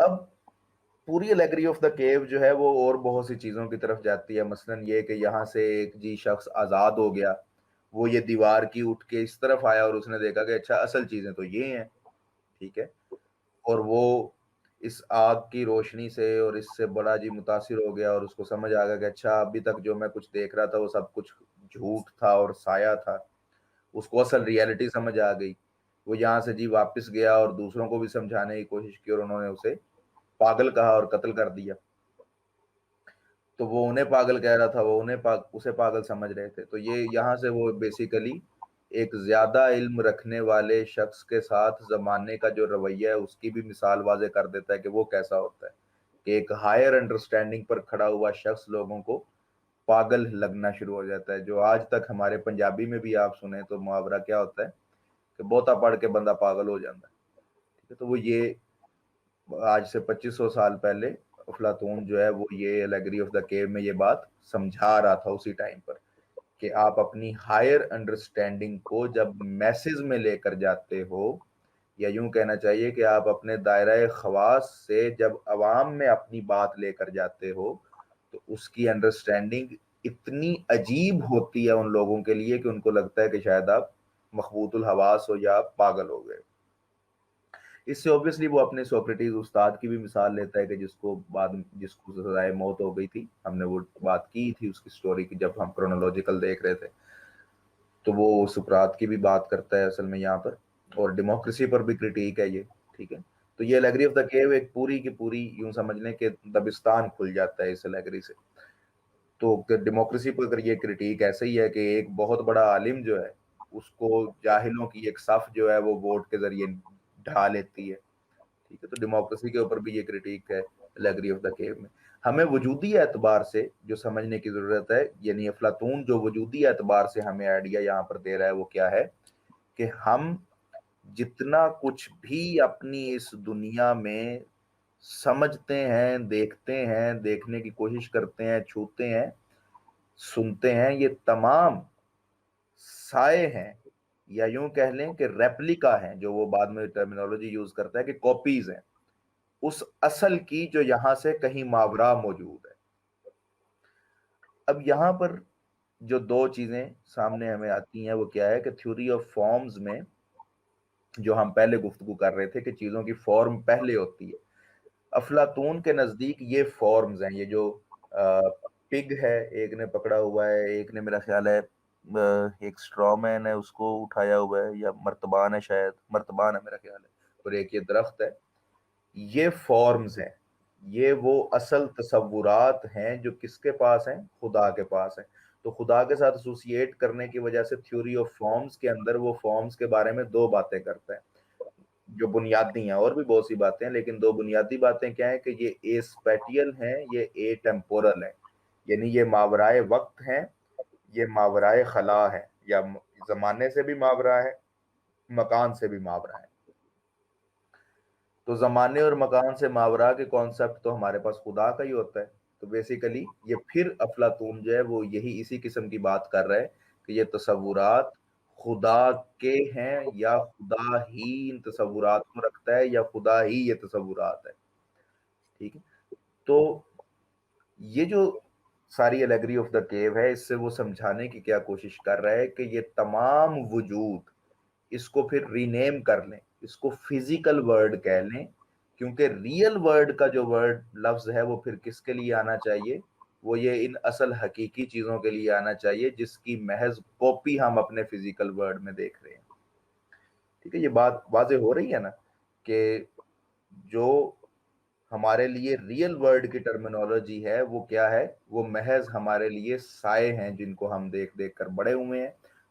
اب پوری الیگری آف دا کیو جو ہے وہ اور بہت سی چیزوں کی طرف جاتی ہے، مثلاً یہ کہ یہاں سے ایک جی شخص آزاد ہو گیا، وہ یہ دیوار کی اٹھ کے اس طرف آیا اور اس نے دیکھا کہ اچھا اصل چیزیں تو یہ ہیں، ٹھیک ہے، اور وہ اس آگ کی روشنی سے اور اس سے بڑا جی متاثر ہو گیا اور اس کو سمجھ آ گیا کہ اچھا ابھی تک جو میں کچھ دیکھ رہا تھا وہ سب کچھ جھوٹ تھا اور سایہ تھا، اس کو اصل ریئلٹی سمجھ آ گئی۔ وہ یہاں سے جی واپس گیا اور دوسروں کو بھی سمجھانے کی کوشش کی اور انہوں نے اسے پاگل کہا اور قتل کر دیا۔ تو وہ انہیں پاگل کہہ رہا تھا، وہ اسے پاگل سمجھ رہے تھے۔ تو یہ یہاں سے وہ بیسیکلی ایک زیادہ علم رکھنے والے شخص کے ساتھ زمانے کا جو رویہ ہے اس کی بھی مثال واضح کر دیتا ہے کہ وہ کیسا ہوتا ہے، کہ ایک ہائر انڈرسٹینڈنگ پر کھڑا ہوا شخص لوگوں کو پاگل لگنا شروع ہو جاتا ہے، جو آج تک ہمارے پنجابی میں بھی آپ سنیں تو محاورہ کیا ہوتا ہے کہ بہتا پڑھ کے بندہ پاگل ہو جاتا ہے، ٹھیک ہے۔ تو وہ یہ آج سے 2500 سال پہلے افلاطون جو ہے وہ یہ الیگری آف دا کیو میں یہ بات سمجھا رہا تھا اسی ٹائم پر، کہ آپ اپنی ہائر انڈرسٹینڈنگ کو جب میسز میں لے کر جاتے ہو، یا یوں کہنا چاہیے کہ آپ اپنے دائرہ خواص سے جب عوام میں اپنی بات لے کر جاتے ہو تو اس کی انڈرسٹینڈنگ اتنی عجیب ہوتی ہے ان لوگوں کے لیے کہ ان کو لگتا ہے کہ شاید آپ مخبوط الحواس ہو یا آپ پاگل ہو گئے۔ اس سے اوبیسلی وہ اپنے سوکریٹیز استاد کی بھی مثال لیتا ہے کہ جس کو سزائے موت ہو گئی تھی، ہم نے وہ بات کی تھی اس کی سٹوری کی جب ہم کرونالوجیکل دیکھ رہے تھے، تو وہ سقراط کی بھی بات کرتا ہے اصل میں یہاں پر، اور ڈیموکریسی پر بھی کرٹیک ہے یہ، ٹھیک ہے۔ تو یہ الیگری آف دا کیو ایک پوری کی پوری یوں سمجھ لیں کہ دبستان کھل جاتا ہے اس الیگری سے۔ تو ڈیموکریسی پر اگر یہ کرٹیک ایسے ہی ہے کہ ایک بہت بڑا عالم جو ہے اس کو جاہلوں کی ایک صف جو ہے وہ ووٹ کے ذریعے ڈھا لیتی ہے، ٹھیک ہے۔ تو ڈیموکریسی کے اوپر بھی یہ کرٹیک ہے الیگری آف دا کیو میں۔ ہمیں وجودی اعتبار سے جو سمجھنے کی ضرورت ہے، یعنی افلاطون جو وجودی اعتبار سے ہمیں آئیڈیا یہاں پر دے رہا ہے وہ کیا ہے کہ ہم جتنا کچھ بھی اپنی اس دنیا میں سمجھتے ہیں، دیکھتے ہیں، دیکھنے کی کوشش کرتے ہیں، چھوتے ہیں، سنتے ہیں، یہ تمام سائے ہیں، یا یوں کہہ لیں کہ ریپلیکا ہیں، جو وہ بعد میں ٹرمینالوجی یوز کرتا ہے کہ کاپیز ہیں اس اصل کی جو یہاں سے کہیں ماورا موجود ہے۔ اب یہاں پر جو دو چیزیں سامنے ہمیں آتی ہیں وہ کیا ہے کہ تھیوری آف فارمز میں جو ہم پہلے گفتگو کر رہے تھے کہ چیزوں کی فارم پہلے ہوتی ہے، افلاطون کے نزدیک یہ فارمز ہیں، یہ جو پگ ہے ایک نے پکڑا ہوا ہے، ایک نے میرا خیال ہے ایک سٹرا مین ہے اس کو اٹھایا ہوا ہے، یا مرتبان ہے، شاید مرتبان ہے میرا خیال ہے، اور ایک یہ درخت ہے، یہ فارمز ہیں، یہ وہ اصل تصورات ہیں جو کس کے پاس ہیں؟ خدا کے پاس ہیں۔ تو خدا کے ساتھ ایسوسیٹ کرنے کی وجہ سے تھیوری آف فارمز کے اندر وہ فارمز کے بارے میں دو باتیں کرتا ہے جو بنیادی ہیں، اور بھی بہت سی باتیں ہیں لیکن دو بنیادی باتیں کیا ہیں کہ یہ اے اسپیٹیل ہیں، یہ اے ٹیمپورل ہیں، یعنی یہ ماورائے وقت ہیں، یہ ماورائے خلا ہے، یا زمانے سے بھی ماورا ہے، مکان سے بھی ماورا ہے۔ تو زمانے اور مکان سے ماورا کے کانسیپٹ تو ہمارے پاس خدا کا ہی ہوتا ہے۔ تو بیسیکلی یہ پھر افلاطون جو ہے وہ یہی اسی قسم کی بات کر رہا ہے کہ یہ تصورات خدا کے ہیں، یا خدا ہی ان تصورات کو رکھتا ہے، یا خدا ہی یہ تصورات ہے، ٹھیک ہے۔ تو یہ جو ساری الیگری آف دا کیو ہے اس سے وہ سمجھانے کی کیا کوشش کر رہا ہے کہ یہ تمام وجود، اس کو پھر رینیم کر لیں، اس کو فزیکل ورڈ کہہ لیں، کیونکہ ریئل ورڈ کا جو ورڈ لفظ ہے وہ پھر کس کے لیے آنا چاہیے؟ وہ یہ ان اصل حقیقی چیزوں کے لیے آنا چاہیے جس کی محض کاپی ہم اپنے فزیکل ورڈ میں دیکھ رہے ہیں، ٹھیک ہے۔ یہ بات واضح ہو رہی ہے نا کہ جو ہمارے لیے ریئل ورڈ کی ٹرمینالوجی ہے وہ کیا ہے؟ وہ محض ہمارے لیے سائے ہیں جن کو ہم دیکھ دیکھ کر بڑے ہوئے ہیں،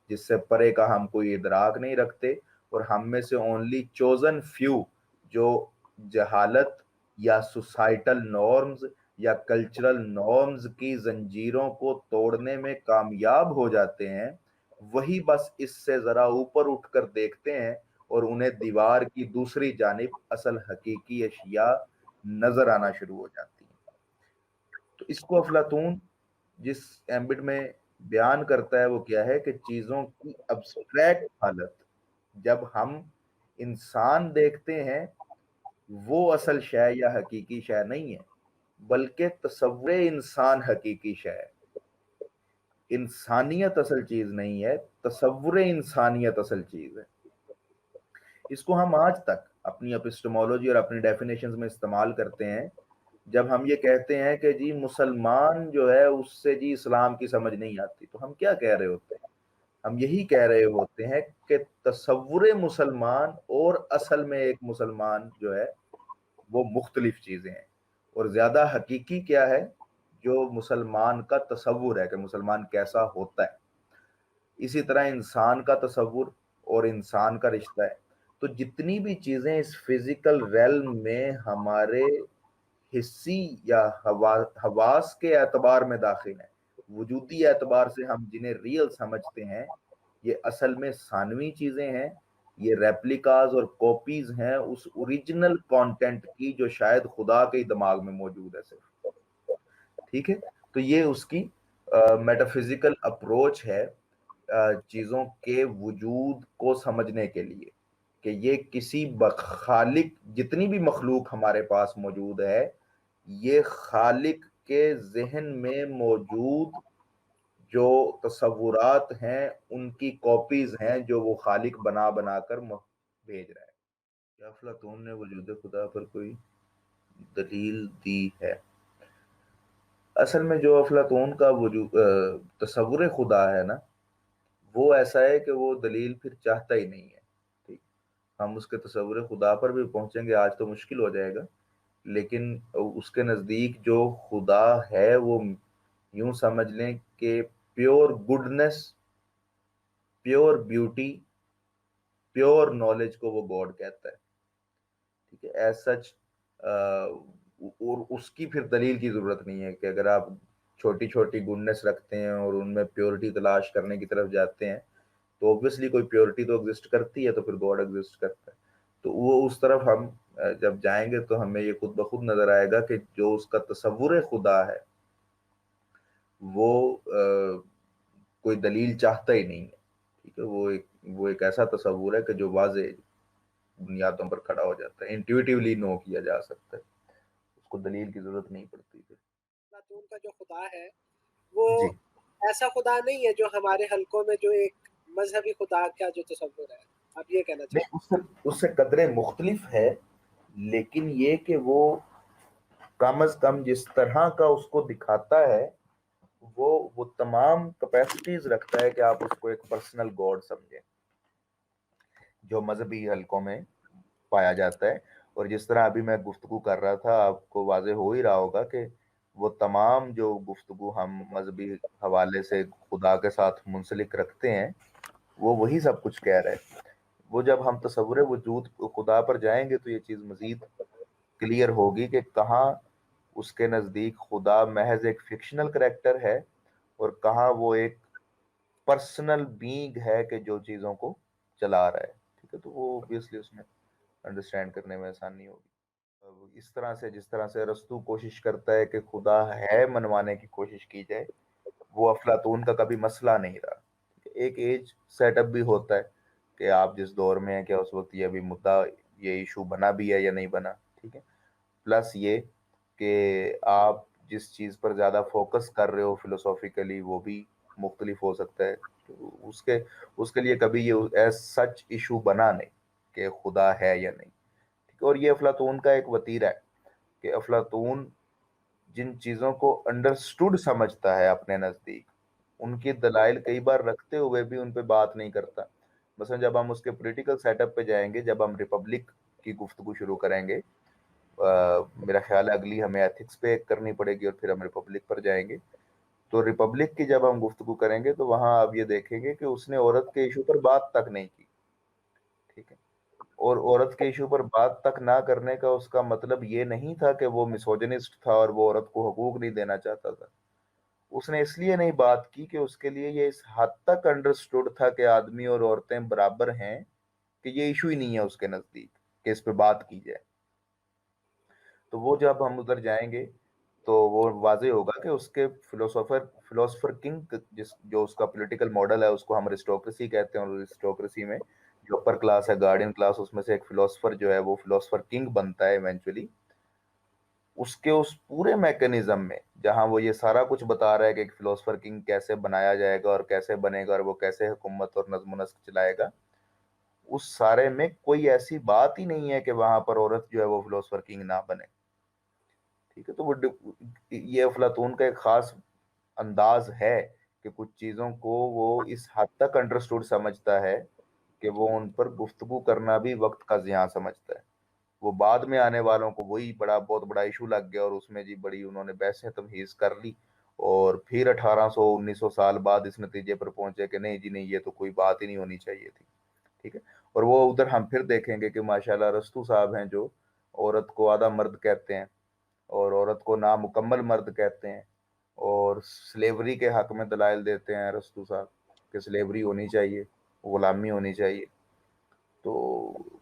جس سے پرے کا ہم کوئی ادراک نہیں رکھتے، اور ہم میں سے اونلی چوزن فیو جو جہالت یا سوسائٹل نارمز یا کلچرل نارمز کی زنجیروں کو توڑنے میں کامیاب ہو جاتے ہیں، وہی بس اس سے ذرا اوپر اٹھ کر دیکھتے ہیں اور انہیں دیوار کی دوسری جانب اصل حقیقی اشیاء نظر آنا شروع ہو جاتی ہیں۔ تو اس کو افلاطون جس ایمبٹ میں بیان کرتا ہے وہ کیا ہے کہ چیزوں کی ابسٹریکٹ حالت، جب ہم انسان دیکھتے ہیں وہ اصل شے یا حقیقی شے نہیں ہے، بلکہ تصور انسان حقیقی شے ہے۔ انسانیت اصل چیز نہیں ہے، تصور انسانیت اصل چیز ہے۔ اس کو ہم آج تک اپنی اپسٹمولوجی اور اپنی ڈیفینیشنز میں استعمال کرتے ہیں، جب ہم یہ کہتے ہیں کہ جی مسلمان جو ہے اس سے جی اسلام کی سمجھ نہیں آتی، تو ہم کیا کہہ رہے ہوتے ہیں؟ ہم یہی کہہ رہے ہوتے ہیں کہ تصور مسلمان اور اصل میں ایک مسلمان جو ہے وہ مختلف چیزیں ہیں، اور زیادہ حقیقی کیا ہے؟ جو مسلمان کا تصور ہے کہ مسلمان کیسا ہوتا ہے۔ اسی طرح انسان کا تصور اور انسان کا رشتہ ہے۔ تو جتنی بھی چیزیں اس فزیکل ریلم میں ہمارے حسی یا حواس کے اعتبار میں داخل ہیں، وجودی اعتبار سے ہم جنہیں ریئل سمجھتے ہیں، یہ اصل میں ثانوی چیزیں ہیں، یہ ریپلیکاز اور کاپیز ہیں اس اوریجنل کانٹینٹ کی جو شاید خدا کے ہی دماغ میں موجود ہے صرف۔ ٹھیک ہے، تو یہ اس کی میٹافزیکل اپروچ ہے چیزوں کے وجود کو سمجھنے کے لیے، کہ یہ کسی خالق، جتنی بھی مخلوق ہمارے پاس موجود ہے، یہ خالق کے ذہن میں موجود جو تصورات ہیں ان کی کاپیز ہیں جو وہ خالق بنا بنا کر بھیج رہا ہے۔ کیا افلاطون نے وجود خدا پر کوئی دلیل دی ہے؟ اصل میں جو افلاطون کا وجود تصور خدا ہے نا، وہ ایسا ہے کہ وہ دلیل پھر چاہتا ہی نہیں ہے۔ ٹھیک، ہم اس کے تصور خدا پر بھی پہنچیں گے، آج تو مشکل ہو جائے گا، لیکن اس کے نزدیک جو خدا ہے وہ یوں سمجھ لیں کہ pure goodness, pure beauty, pure knowledge کو وہ گاڈ کہتا ہے۔ ٹھیک ہے، ایز سچ، اور اس کی پھر دلیل کی ضرورت نہیں ہے کہ اگر آپ چھوٹی چھوٹی گڈنس رکھتے ہیں اور ان میں پیورٹی تلاش کرنے کی طرف جاتے ہیں تو اوبویسلی کوئی پیورٹی تو ایگزسٹ کرتی ہے، تو پھر گاڈ ایگزسٹ کرتا ہے۔ تو وہ اس طرف ہم جب جائیں گے تو ہمیں یہ خود بخود نظر آئے گا کہ جو اس کا تصور خدا ہے وہ کوئی دلیل چاہتا ہی نہیں ہے۔ ٹھیک ہے، وہ ایک ایسا تصور ہے کہ جو واضح بنیادوں پر کھڑا ہو جاتا ہے، انٹیویٹیولی نو کیا جا سکتا ہے، اس کو دلیل کی ضرورت نہیں پڑتی پھر۔ افلاطون کا جو خدا ہے وہ جی ایسا خدا نہیں ہے جو ہمارے حلقوں میں جو ایک مذہبی خدا کا جو تصور ہے، آپ یہ کہنا چاہتے نہیں، اس سے قدرے مختلف ہے، لیکن یہ کہ وہ کم از کم جس طرح کا اس کو دکھاتا ہے وہ تمام کیپیسٹیز رکھتا ہے کہ آپ اس کو ایک پرسنل گاڈ سمجھیں جو مذہبی حلقوں میں پایا جاتا ہے۔ اور جس طرح ابھی میں گفتگو کر رہا تھا، آپ کو واضح ہو ہی رہا ہوگا کہ وہ تمام جو گفتگو ہم مذہبی حوالے سے خدا کے ساتھ منسلک رکھتے ہیں وہ وہی سب کچھ کہہ رہے ہیں۔ وہ جب ہم تصور وجود خدا پر جائیں گے تو یہ چیز مزید کلیئر ہوگی کہ کہاں اس کے نزدیک خدا محض ایک فکشنل کریکٹر ہے اور کہاں وہ ایک پرسنل بینگ ہے کہ جو چیزوں کو چلا رہا ہے۔ ٹھیک ہے، تو وہ اوبویسلی اس میں انڈرسٹینڈ کرنے میں آسانی ہوگی۔ اس طرح سے جس طرح سے ارسطو کوشش کرتا ہے کہ خدا ہے منوانے کی کوشش کی جائے، وہ افلاطون کا کبھی مسئلہ نہیں رہا۔ ایک ایج سیٹ اپ بھی ہوتا ہے کہ آپ جس دور میں ہیں، کیا اس وقت یہ ابھی مدعا، یہ ایشو بنا بھی ہے یا نہیں بنا۔ ٹھیک ہے، پلس یہ کہ آپ جس چیز پر زیادہ فوکس کر رہے ہو فلوسافیکلی وہ بھی مختلف ہو سکتا ہے، تو اس کے لیے کبھی یہ ایز سچ ایشو بنا نہیں کہ خدا ہے یا نہیں۔ اور یہ افلاطون کا ایک وتیرہ ہے کہ افلاطون جن چیزوں کو انڈرسٹوڈ سمجھتا ہے اپنے نزدیک، ان کی دلائل کئی بار رکھتے ہوئے بھی ان پہ بات نہیں کرتا۔ مثلا جب ہم اس کے پولیٹیکل سیٹ اپ پہ جائیں گے، جب ہم ریپبلک کی گفتگو شروع کریں گے، میرا خیال ہے اگلی ہمیں ایتھکس پہ کرنی پڑے گی اور پھر ہم ریپبلک پر جائیں گے۔ تو ریپبلک کی جب ہم گفتگو کریں گے تو وہاں آپ یہ دیکھیں گے کہ اس نے عورت کے ایشو پر بات تک نہیں کی۔ ٹھیک ہے، اور عورت کے ایشو پر بات تک نہ کرنے کا اس کا مطلب یہ نہیں تھا کہ وہ مسوجنسٹ تھا اور وہ عورت کو حقوق نہیں دینا چاہتا تھا۔ اس نے اس لیے نہیں بات کی کہ اس کے لیے یہ اس حد تک انڈرسٹوڈ تھا کہ آدمی اور عورتیں برابر ہیں کہ یہ ایشو ہی نہیں ہے اس کے نزدیک کہ اس پہ بات کی جائے۔ تو وہ جب ہم ادھر جائیں گے تو وہ واضح ہوگا کہ اس کے فلوسفر کنگ جو اس کا پولیٹیکل ماڈل ہے اس کو ہم ارسٹوکریسی کہتے ہیں، اور ارسٹوکریسی میں جو اپر کلاس ہے گارڈین کلاس, اس میں سے ایک فلاسفر جو ہے وہ فلاسفر کنگ بنتا ہے ایونچولی. اس کے اس پورے میکنزم میں جہاں وہ یہ سارا کچھ بتا رہا ہے کہ ایک فلاسفر کنگ کیسے بنایا جائے گا اور کیسے بنے گا اور وہ کیسے حکومت اور نظم و نسق چلائے گا, اس سارے میں کوئی ایسی بات ہی نہیں ہے کہ وہاں پر عورت جو ہے وہ فلاسفر کنگ نہ بنے. ٹھیک ہے, تو وہ یہ افلاطون کا ایک خاص انداز ہے کہ کچھ چیزوں کو وہ اس حد تک انڈرسٹوڈ سمجھتا ہے کہ وہ ان پر گفتگو کرنا بھی وقت کا ضیاع سمجھتا ہے. وہ بعد میں آنے والوں کو وہی بہت بڑا ایشو لگ گیا اور اس میں جی بڑی انہوں نے بحثیں تمہیز کر لی, اور پھر 1800-1900 سال بعد اس نتیجے پر پہنچے کہ نہیں جی نہیں, یہ تو کوئی بات ہی نہیں ہونی چاہیے تھی. ٹھیک ہے, اور وہ ادھر ہم پھر دیکھیں گے کہ ماشاءاللہ ارسطو صاحب ہیں جو عورت کو آدھا مرد کہتے ہیں اور عورت کو نامکمل مرد کہتے ہیں, اور سلیوری کے حق میں دلائل دیتے ہیں ارسطو صاحب کہ سلیوری ہونی چاہیے, غلامی ہونی چاہیے. تو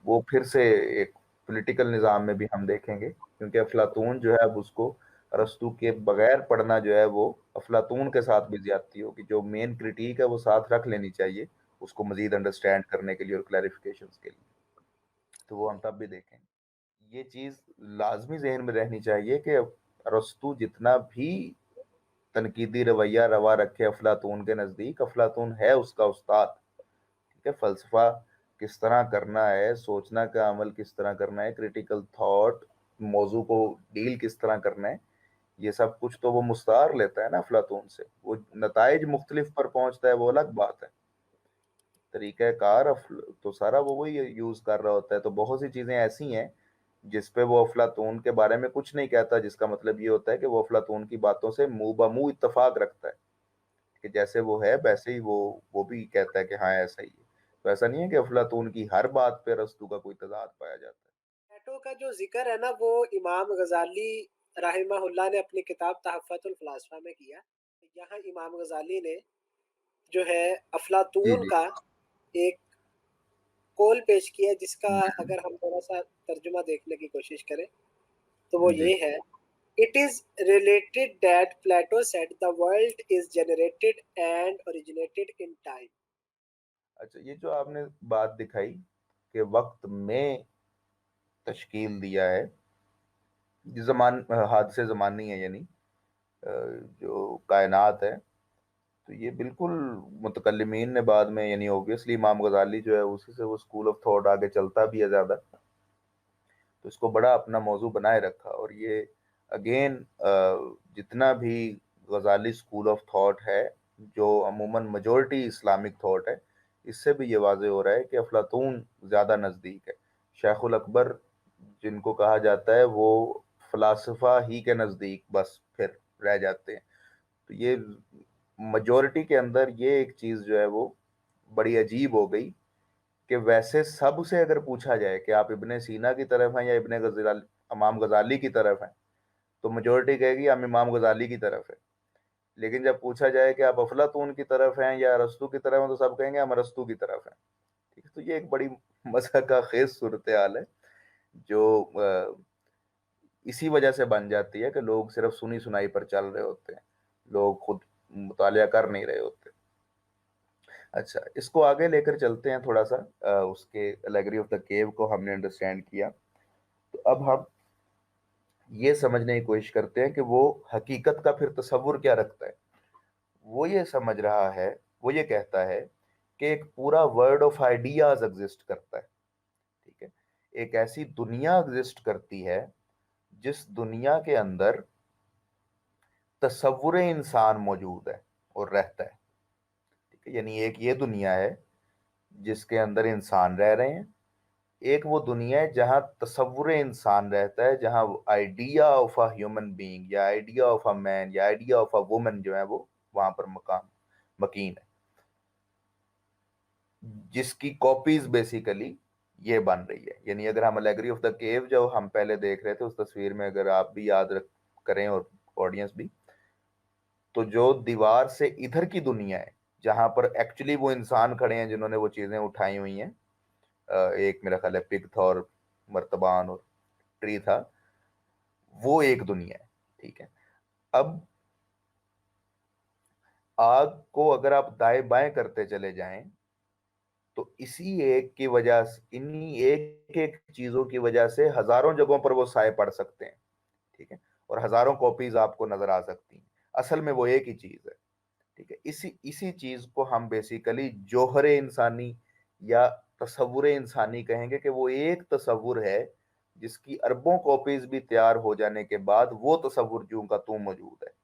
وہ پھر سے ایک پولیٹیکل نظام میں بھی ہم دیکھیں گے, کیونکہ افلاطون جو ہے اب اس کو ارسطو کے بغیر پڑھنا جو ہے وہ افلاطون کے ساتھ بھی زیادتی ہوگی. جو مین کرٹیک ہے وہ ساتھ رکھ لینی چاہیے اس کو مزید انڈرسٹینڈ کرنے کے لیے اور کلیریفیکیشنز کے لیے. تو وہ ہم تب بھی دیکھیں. یہ چیز لازمی ذہن میں رہنی چاہیے کہ ارسطو جتنا بھی تنقیدی رویہ روا رکھے افلاطون کے نزدیک, افلاطون ہے اس کا استاد. ٹھیک ہے, فلسفہ کس طرح کرنا ہے, سوچنا کا عمل کس طرح کرنا ہے, کریٹیکل تھاٹ, موضوع کو ڈیل کس طرح کرنا ہے, یہ سب کچھ تو وہ مستعار لیتا ہے نا افلاطون سے. وہ نتائج مختلف پر پہنچتا ہے وہ الگ بات ہے, طریقہ کار تو سارا وہ وہی یوز کر رہا ہوتا ہے. تو بہت سی چیزیں ایسی ہیں جس پہ وہ افلاطون کے بارے میں کچھ نہیں کہتا, جس کا مطلب یہ ہوتا ہے کہ وہ افلاطون کی باتوں سے منہ بمنہ اتفاق رکھتا ہے کہ جیسے وہ ہے ویسے ہی وہ بھی کہتا ہے کہ ہاں ایسا ہی ہے. تو ایسا نہیں ہے کہ افلاطون کی ہر بات پہ ارسطو کا کوئی تضاد پایا جاتا ہے. پلیٹو کا جو ذکر ہے نا وہ امام غزالی رحمہ اللہ نے اپنی کتاب تحفۃ الفلاسفہ میں کیا. یہاں امام غزالی نے جو ہے جی افلاطون جی کا ایک قول پیش کیا, جس کا اگر ہم تھوڑا سا ترجمہ دیکھنے کی کوشش کریں تو وہ جی. یہ ہے: It is related that Plato said the world is generated and originated in time. اچھا, یہ جو آپ نے بات دکھائی کہ وقت میں تشکیل دیا ہے, یہ حادثے زمانی ہے, یعنی جو کائنات ہے, تو یہ بالکل متکلمین نے بعد میں, یعنی اوبویسلی امام غزالی جو ہے اسی سے وہ اسکول آف تھاٹ آگے چلتا بھی ہے زیادہ, تو اس کو بڑا اپنا موضوع بنائے رکھا. اور یہ اگین جتنا بھی غزالی اسکول آف تھاٹ ہے جو عموماً میجورٹی اسلامک تھاٹ ہے, اس سے بھی یہ واضح ہو رہا ہے کہ افلاطون زیادہ نزدیک ہے. شیخ الاکبر جن کو کہا جاتا ہے وہ فلاسفہ ہی کے نزدیک بس پھر رہ جاتے ہیں. تو یہ میجورٹی کے اندر یہ ایک چیز جو ہے وہ بڑی عجیب ہو گئی کہ ویسے سب سے اگر پوچھا جائے کہ آپ ابن سینا کی طرف ہیں یا امام غزالی کی طرف ہیں, تو میجورٹی کہے گی ہم امام غزالی کی طرف ہے. لیکن جب پوچھا جائے کہ آپ افلاطون کی طرف ہیں یا ارسطو کی طرف ہیں, تو سب کہیں گے ہم ارسطو کی طرف ہیں. ٹھیک ہے, تو یہ ایک بڑی مزہ کا خیز صورتحال ہے جو اسی وجہ سے بن جاتی ہے کہ لوگ صرف سنی سنائی پر چل رہے ہوتے ہیں, لوگ خود مطالعہ کر نہیں رہے ہوتے. اچھا, اس کو آگے لے کر چلتے ہیں تھوڑا سا. اس کے الیگری آف دا کیو کو ہم نے انڈرسٹینڈ کیا, تو اب ہم یہ سمجھنے کی کوشش کرتے ہیں کہ وہ حقیقت کا پھر تصور کیا رکھتا ہے. وہ یہ سمجھ رہا ہے, وہ یہ کہتا ہے کہ ایک پورا ورلڈ آف آئیڈیاز ایگزسٹ کرتا ہے. ٹھیک ہے, ایک ایسی دنیا ایگزسٹ کرتی ہے جس دنیا کے اندر تصور انسان موجود ہے اور رہتا ہے. ٹھیک ہے, یعنی ایک یہ دنیا ہے جس کے اندر انسان رہ رہے ہیں, ایک وہ دنیا ہے جہاں تصور انسان رہتا ہے, جہاں idea of a human being یا آئیڈیا آف اے مین یا آئیڈیا آف اے وومن جو ہے وہ وہاں پر مکین ہے, جس کی کاپیز بیسیکلی یہ بن رہی ہے. یعنی اگر ہم الیگری آف دا کیو جو ہم پہلے دیکھ رہے تھے اس تصویر میں اگر آپ بھی یاد کریں اور آڈینس بھی, تو جو دیوار سے ادھر کی دنیا ہے جہاں پر ایکچولی وہ انسان کھڑے ہیں جنہوں نے وہ چیزیں اٹھائی ہوئی ہیں, ایک میرا خیال ہے پگ تھا اور مرتبان اور ٹری تھا, وہ ایک دنیا ہے. ٹھیک ہے, اب آگ کو اگر آپ دائیں بائیں کرتے چلے جائیں تو اسی ایک کی وجہ سے، انہی ایک ایک چیزوں کی وجہ سے ہزاروں جگہوں پر وہ سائے پڑ سکتے ہیں، ٹھیک ہے، اور ہزاروں کاپیز آپ کو نظر آ سکتی ہیں، اصل میں وہ ایک ہی چیز ہے، ٹھیک ہے۔ اسی چیز کو ہم بیسیکلی جوہر انسانی یا تصور انسانی کہیں گے، کہ وہ ایک تصور ہے جس کی اربوں کاپیز بھی تیار ہو جانے کے بعد وہ تصور جوں کا توں موجود ہے۔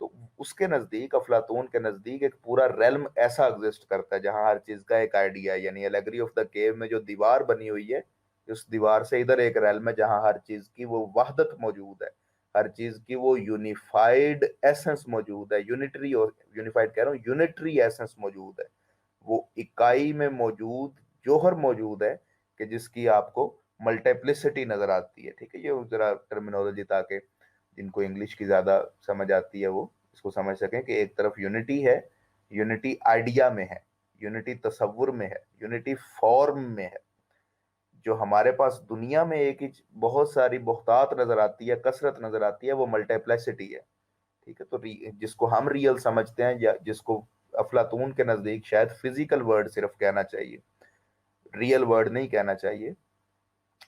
تو اس کے نزدیک، افلاطون کے نزدیک، ایک پورا ریلم ایسا ایگزسٹ کرتا ہے جہاں ہر چیز کا ایک آئیڈیا ہے، یعنی الیگری آف دا کیو میں جو دیوار بنی ہوئی ہے، اس دیوار سے ادھر ایک ریلم ہے جہاں ہر چیز کی وہ وحدت موجود ہے، ہر چیز کی وہ یونیفائیڈ ایسنس موجود ہے، یونیفائیڈ کہہ رہا ہوں، یونیٹری ایسنس موجود ہے، وہ اکائی میں موجود جوہر موجود ہے، کہ جس کی آپ کو ملٹیپلسٹی نظر آتی ہے، ٹھیک ہے۔ یہ ذرا ٹرمینالوجی تاکہ جن کو انگلش کی زیادہ سمجھ آتی ہے وہ اس کو سمجھ سکیں، کہ ایک طرف یونٹی ہے، یونٹی آئیڈیا میں ہے، یونٹی تصور میں ہے، یونٹی فارم میں ہے۔ جو ہمارے پاس دنیا میں ایک ہی بہت ساری بہتات نظر آتی ہے، کثرت نظر آتی ہے، وہ ملٹیپلیسٹی ہے، ٹھیک ہے۔ تو جس کو ہم ریئل سمجھتے ہیں، یا جس کو افلاطون کے نزدیک شاید فزیکل ورڈ صرف کہنا چاہیے، ریئل ورڈ نہیں کہنا چاہیے،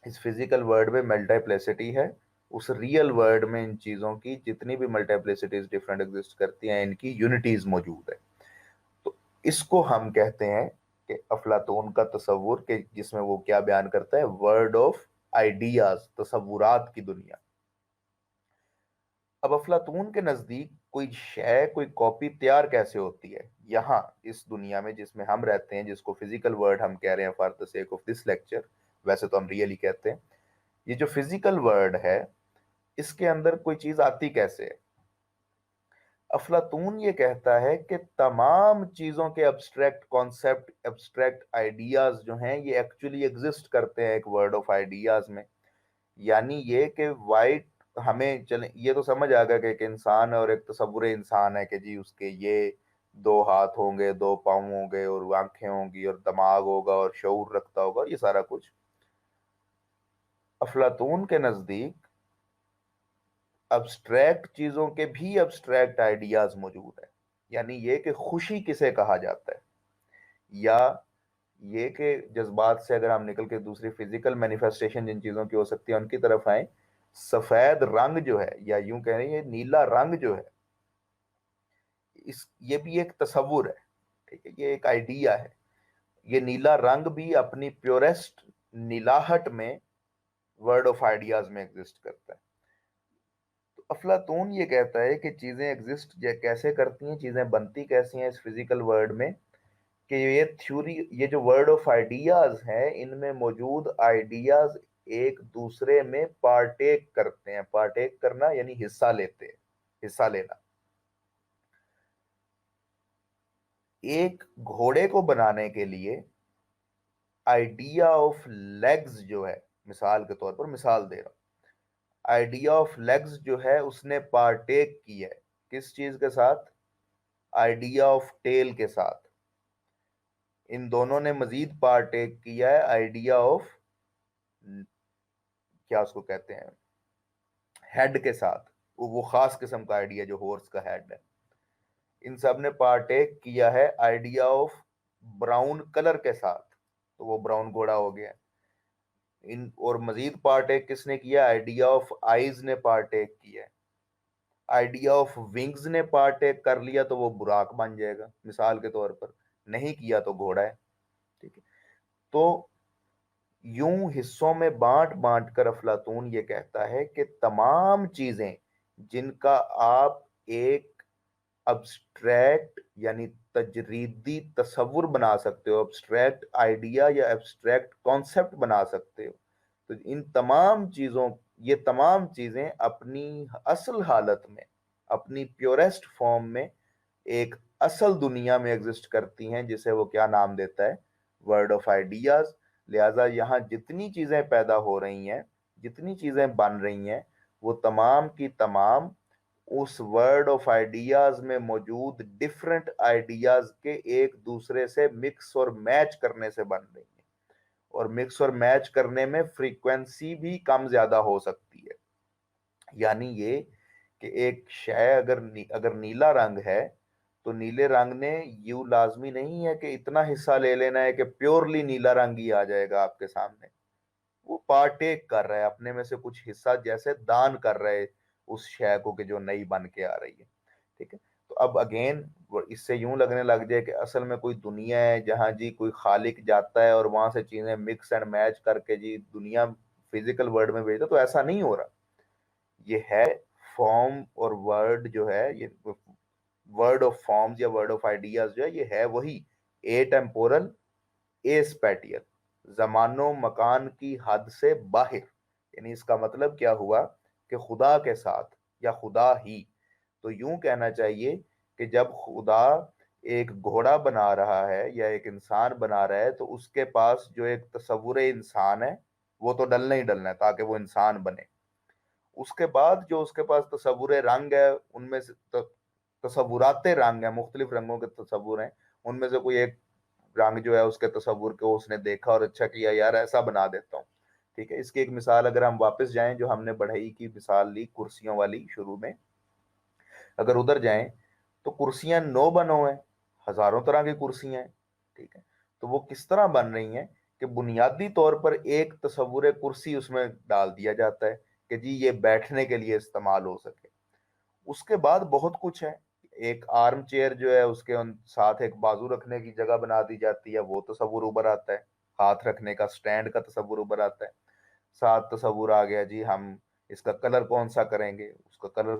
اس فزیکل ورڈ میں ملٹیپلیسٹی ہے، اس ریئل ورڈ میں ان چیزوں کی جتنی بھی ملٹیپلیسٹیز ڈیفرنٹ ایگزسٹ کرتی ہیں، ان کی یونٹیز موجود ہے۔ تو اس کو ہم کہتے ہیں کہ افلاطون کا تصور، کہ جس میں وہ کیا بیان کرتا ہے، ورڈ آف آئیڈیاز، تصورات کی دنیا۔ اب افلاطون کے نزدیک کوئی شے، کوئی کاپی تیار کیسے ہوتی ہے یہاں اس دنیا میں جس میں ہم رہتے ہیں، جس کو فزیکل ورڈ ہم کہہ رہے ہیں for the sake of this lecture, ویسے تو ہم ریئلی کہتے ہیں۔ یہ جو فزیکل ورڈ ہے، اس کے اندر کوئی چیز آتی کیسے ہے؟ افلاطون یہ کہتا ہے کہ تمام چیزوں کے ابسٹریکٹ کانسیپٹ، ابسٹریکٹ آئیڈیاز جو ہیں، یہ ایکچولی ایگزسٹ کرتے ہیں ایک ورڈ آف آئیڈیاز میں۔ یعنی یہ کہ وائٹ، ہمیں چلیں یہ تو سمجھ آ گیا کہ ایک انسان ہے اور ایک تصور انسان ہے، کہ جی اس کے یہ 2 ہاتھ ہوں گے، 2 پاؤں ہوں گے، اور آنکھیں ہوں گی، اور دماغ ہوگا، اور شعور رکھتا ہوگا، یہ سارا کچھ۔ افلاطون کے نزدیک ابسٹریکٹ چیزوں کے بھی ابسٹریکٹ آئیڈیاز موجود ہیں۔ یعنی یہ کہ خوشی کسے کہا جاتا ہے، یا یہ کہ جذبات سے اگر ہم نکل کے دوسری فزیکل مینیفیسٹیشن جن چیزوں کی ہو سکتی ہیں ان کی طرف آئیں، سفید رنگ جو ہے، یا یوں کہہ رہے ہیں نیلا رنگ جو ہے، یہ بھی ایک تصور ہے، ٹھیک ہے، یہ ایک آئیڈیا ہے۔ یہ نیلا رنگ بھی اپنی پیورسٹ نیلاہٹ میں ورڈ آف آئیڈیاز میں ایگزسٹ کرتا ہے۔ تو افلاطون یہ کہتا ہے کہ چیزیں ایگزسٹ کیسے کرتی ہیں، چیزیں بنتی کیسی ہیں اس فزیکل ورلڈ میں، کہ یہ تھیوری، یہ جو ورڈ آف آئیڈیاز ہیں، ان میں موجود آئیڈیاز ایک دوسرے میں پارٹیک کرتے ہیں۔ پارٹیک کرنا یعنی حصہ لیتے ہیں، حصہ لینا۔ ایک گھوڑے کو بنانے کے لیے آئیڈیا آف لیگز جو ہے، مثال کے طور پر مثال دے رہا ہوں، آئیڈیا آف لیگز جو ہے اس نے پارٹیک کی ہے کس چیز کے ساتھ؟ آئیڈیا آف ٹیل کے ساتھ۔ ان دونوں نے مزید پارٹیک کیا ہے آئیڈیا آف، کیا اس کو کہتے ہیں، ہیڈ کے ساتھ، وہ خاص قسم کا آئیڈیا جو ہورس کا ہیڈ ہے۔ ان سب نے پارٹیک کیا ہے آئیڈیا آف براؤن کلر کے ساتھ، تو وہ براؤن گھوڑا ہو گیا۔ اور مزید پارٹیک کس نے کیا؟ آئیڈیا آف آئیز نے پارٹیک کیا ہے۔ آئیڈیا آف ونگز نے پارٹیک کر لیا تو وہ براق بن جائے گا مثال کے طور پر، نہیں کیا تو گھوڑا ہے، ٹھیک ہے۔ تو یوں حصوں میں بانٹ بانٹ کر افلاطون یہ کہتا ہے کہ تمام چیزیں جن کا آپ ایک ابسٹریکٹ یعنی تجریدی تصور بنا سکتے ہو، ابسٹریکٹ آئیڈیا یا ابسٹریکٹ کانسیپٹ بنا سکتے ہو، تو ان تمام چیزوں، یہ تمام چیزیں اپنی اصل حالت میں، اپنی پیورسٹ فارم میں ایک اصل دنیا میں ایگزسٹ کرتی ہیں، جسے وہ کیا نام دیتا ہے؟ Word of ideas. لہٰذا یہاں جتنی چیزیں پیدا ہو رہی ہیں، جتنی چیزیں بن رہی ہیں، وہ تمام کی تمام اس ورڈ آف آئیڈیاز میں موجود ڈفرنٹ آئیڈیاز کے ایک دوسرے سے مکس اور میچ کرنے سے بن رہی ہیں، اور مکس اور میچ کرنے میں فریکوینسی بھی کم زیادہ ہو سکتی ہے۔ یعنی یہ کہ ایک شے اگر نیلا رنگ ہے تو نیلے رنگ نے یوں لازمی نہیں ہے کہ اتنا حصہ لے لینا ہے کہ پیورلی نیلا رنگ ہی آ جائے گا آپ کے سامنے. وہ پارٹیک کر رہا ہے اپنے میں سے کچھ حصہ، جیسے دان کر رہے اس شے کو کہ جو نئی بن کے آ رہی ہے. ٹھیک ہے. تو اب اگین اس سے یوں لگنے لگ جائے کہ اصل میں کوئی دنیا ہے جہاں جی کوئی خالق جاتا ہے اور وہاں سے چیزیں مکس اینڈ میچ کر کے جی دنیا فزیکل ورلڈ میں بھیجتا. تو ایسا نہیں ہو رہا. یہ ہے فارم اور ورڈ جو ہے، یہ ورڈ آف فارمز یا ورڈ آف آئیڈیاز جو ہے، یہ ہے وہی اے ٹیمپورل اے اسپیٹیل، زمان و مکان کی حد سے باہر. یعنی اس کا مطلب کیا ہوا کہ خدا کے ساتھ یا خدا ہی. تو یوں کہنا چاہیے کہ جب خدا ایک گھوڑا بنا رہا ہے یا ایک انسان بنا رہا ہے تو اس کے پاس جو ایک تصور انسان ہے وہ تو ڈلنا ہی ڈلنا ہے تاکہ وہ انسان بنے. اس کے بعد جو اس کے پاس تصور رنگ ہے، ان میں سے تصورات رنگ ہیں، مختلف رنگوں کے تصور ہیں، ان میں سے کوئی ایک رنگ جو ہے اس کے تصور کو اس نے دیکھا اور اچھا کیا، یار ایسا بنا دیتا ہوں. ٹھیک ہے. اس کی ایک مثال اگر ہم واپس جائیں، جو ہم نے بڑھئی کی مثال لی کرسیوں والی شروع میں، اگر ادھر جائیں تو کرسیاں 9 بنو ہیں، ہزاروں طرح کی کرسیاں ہیں. ٹھیک ہے. تو وہ کس طرح بن رہی ہیں کہ بنیادی طور پر ایک تصور کرسی اس میں ڈال دیا جاتا ہے کہ جی یہ بیٹھنے کے لیے استعمال ہو سکے. اس کے بعد بہت کچھ ہے. ایک آرم چیئر جو ہے اس کے ساتھ ایک بازو رکھنے کی جگہ بنا دی جاتی ہے، وہ تصور اوپر آتا ہے. ہاتھ رکھنے کا سٹینڈ کا تصور اوپر آتا ہے. ساتھ تصور آ گیا جی ہم اس کا کلر کون سا کریں گے. اس کا کلر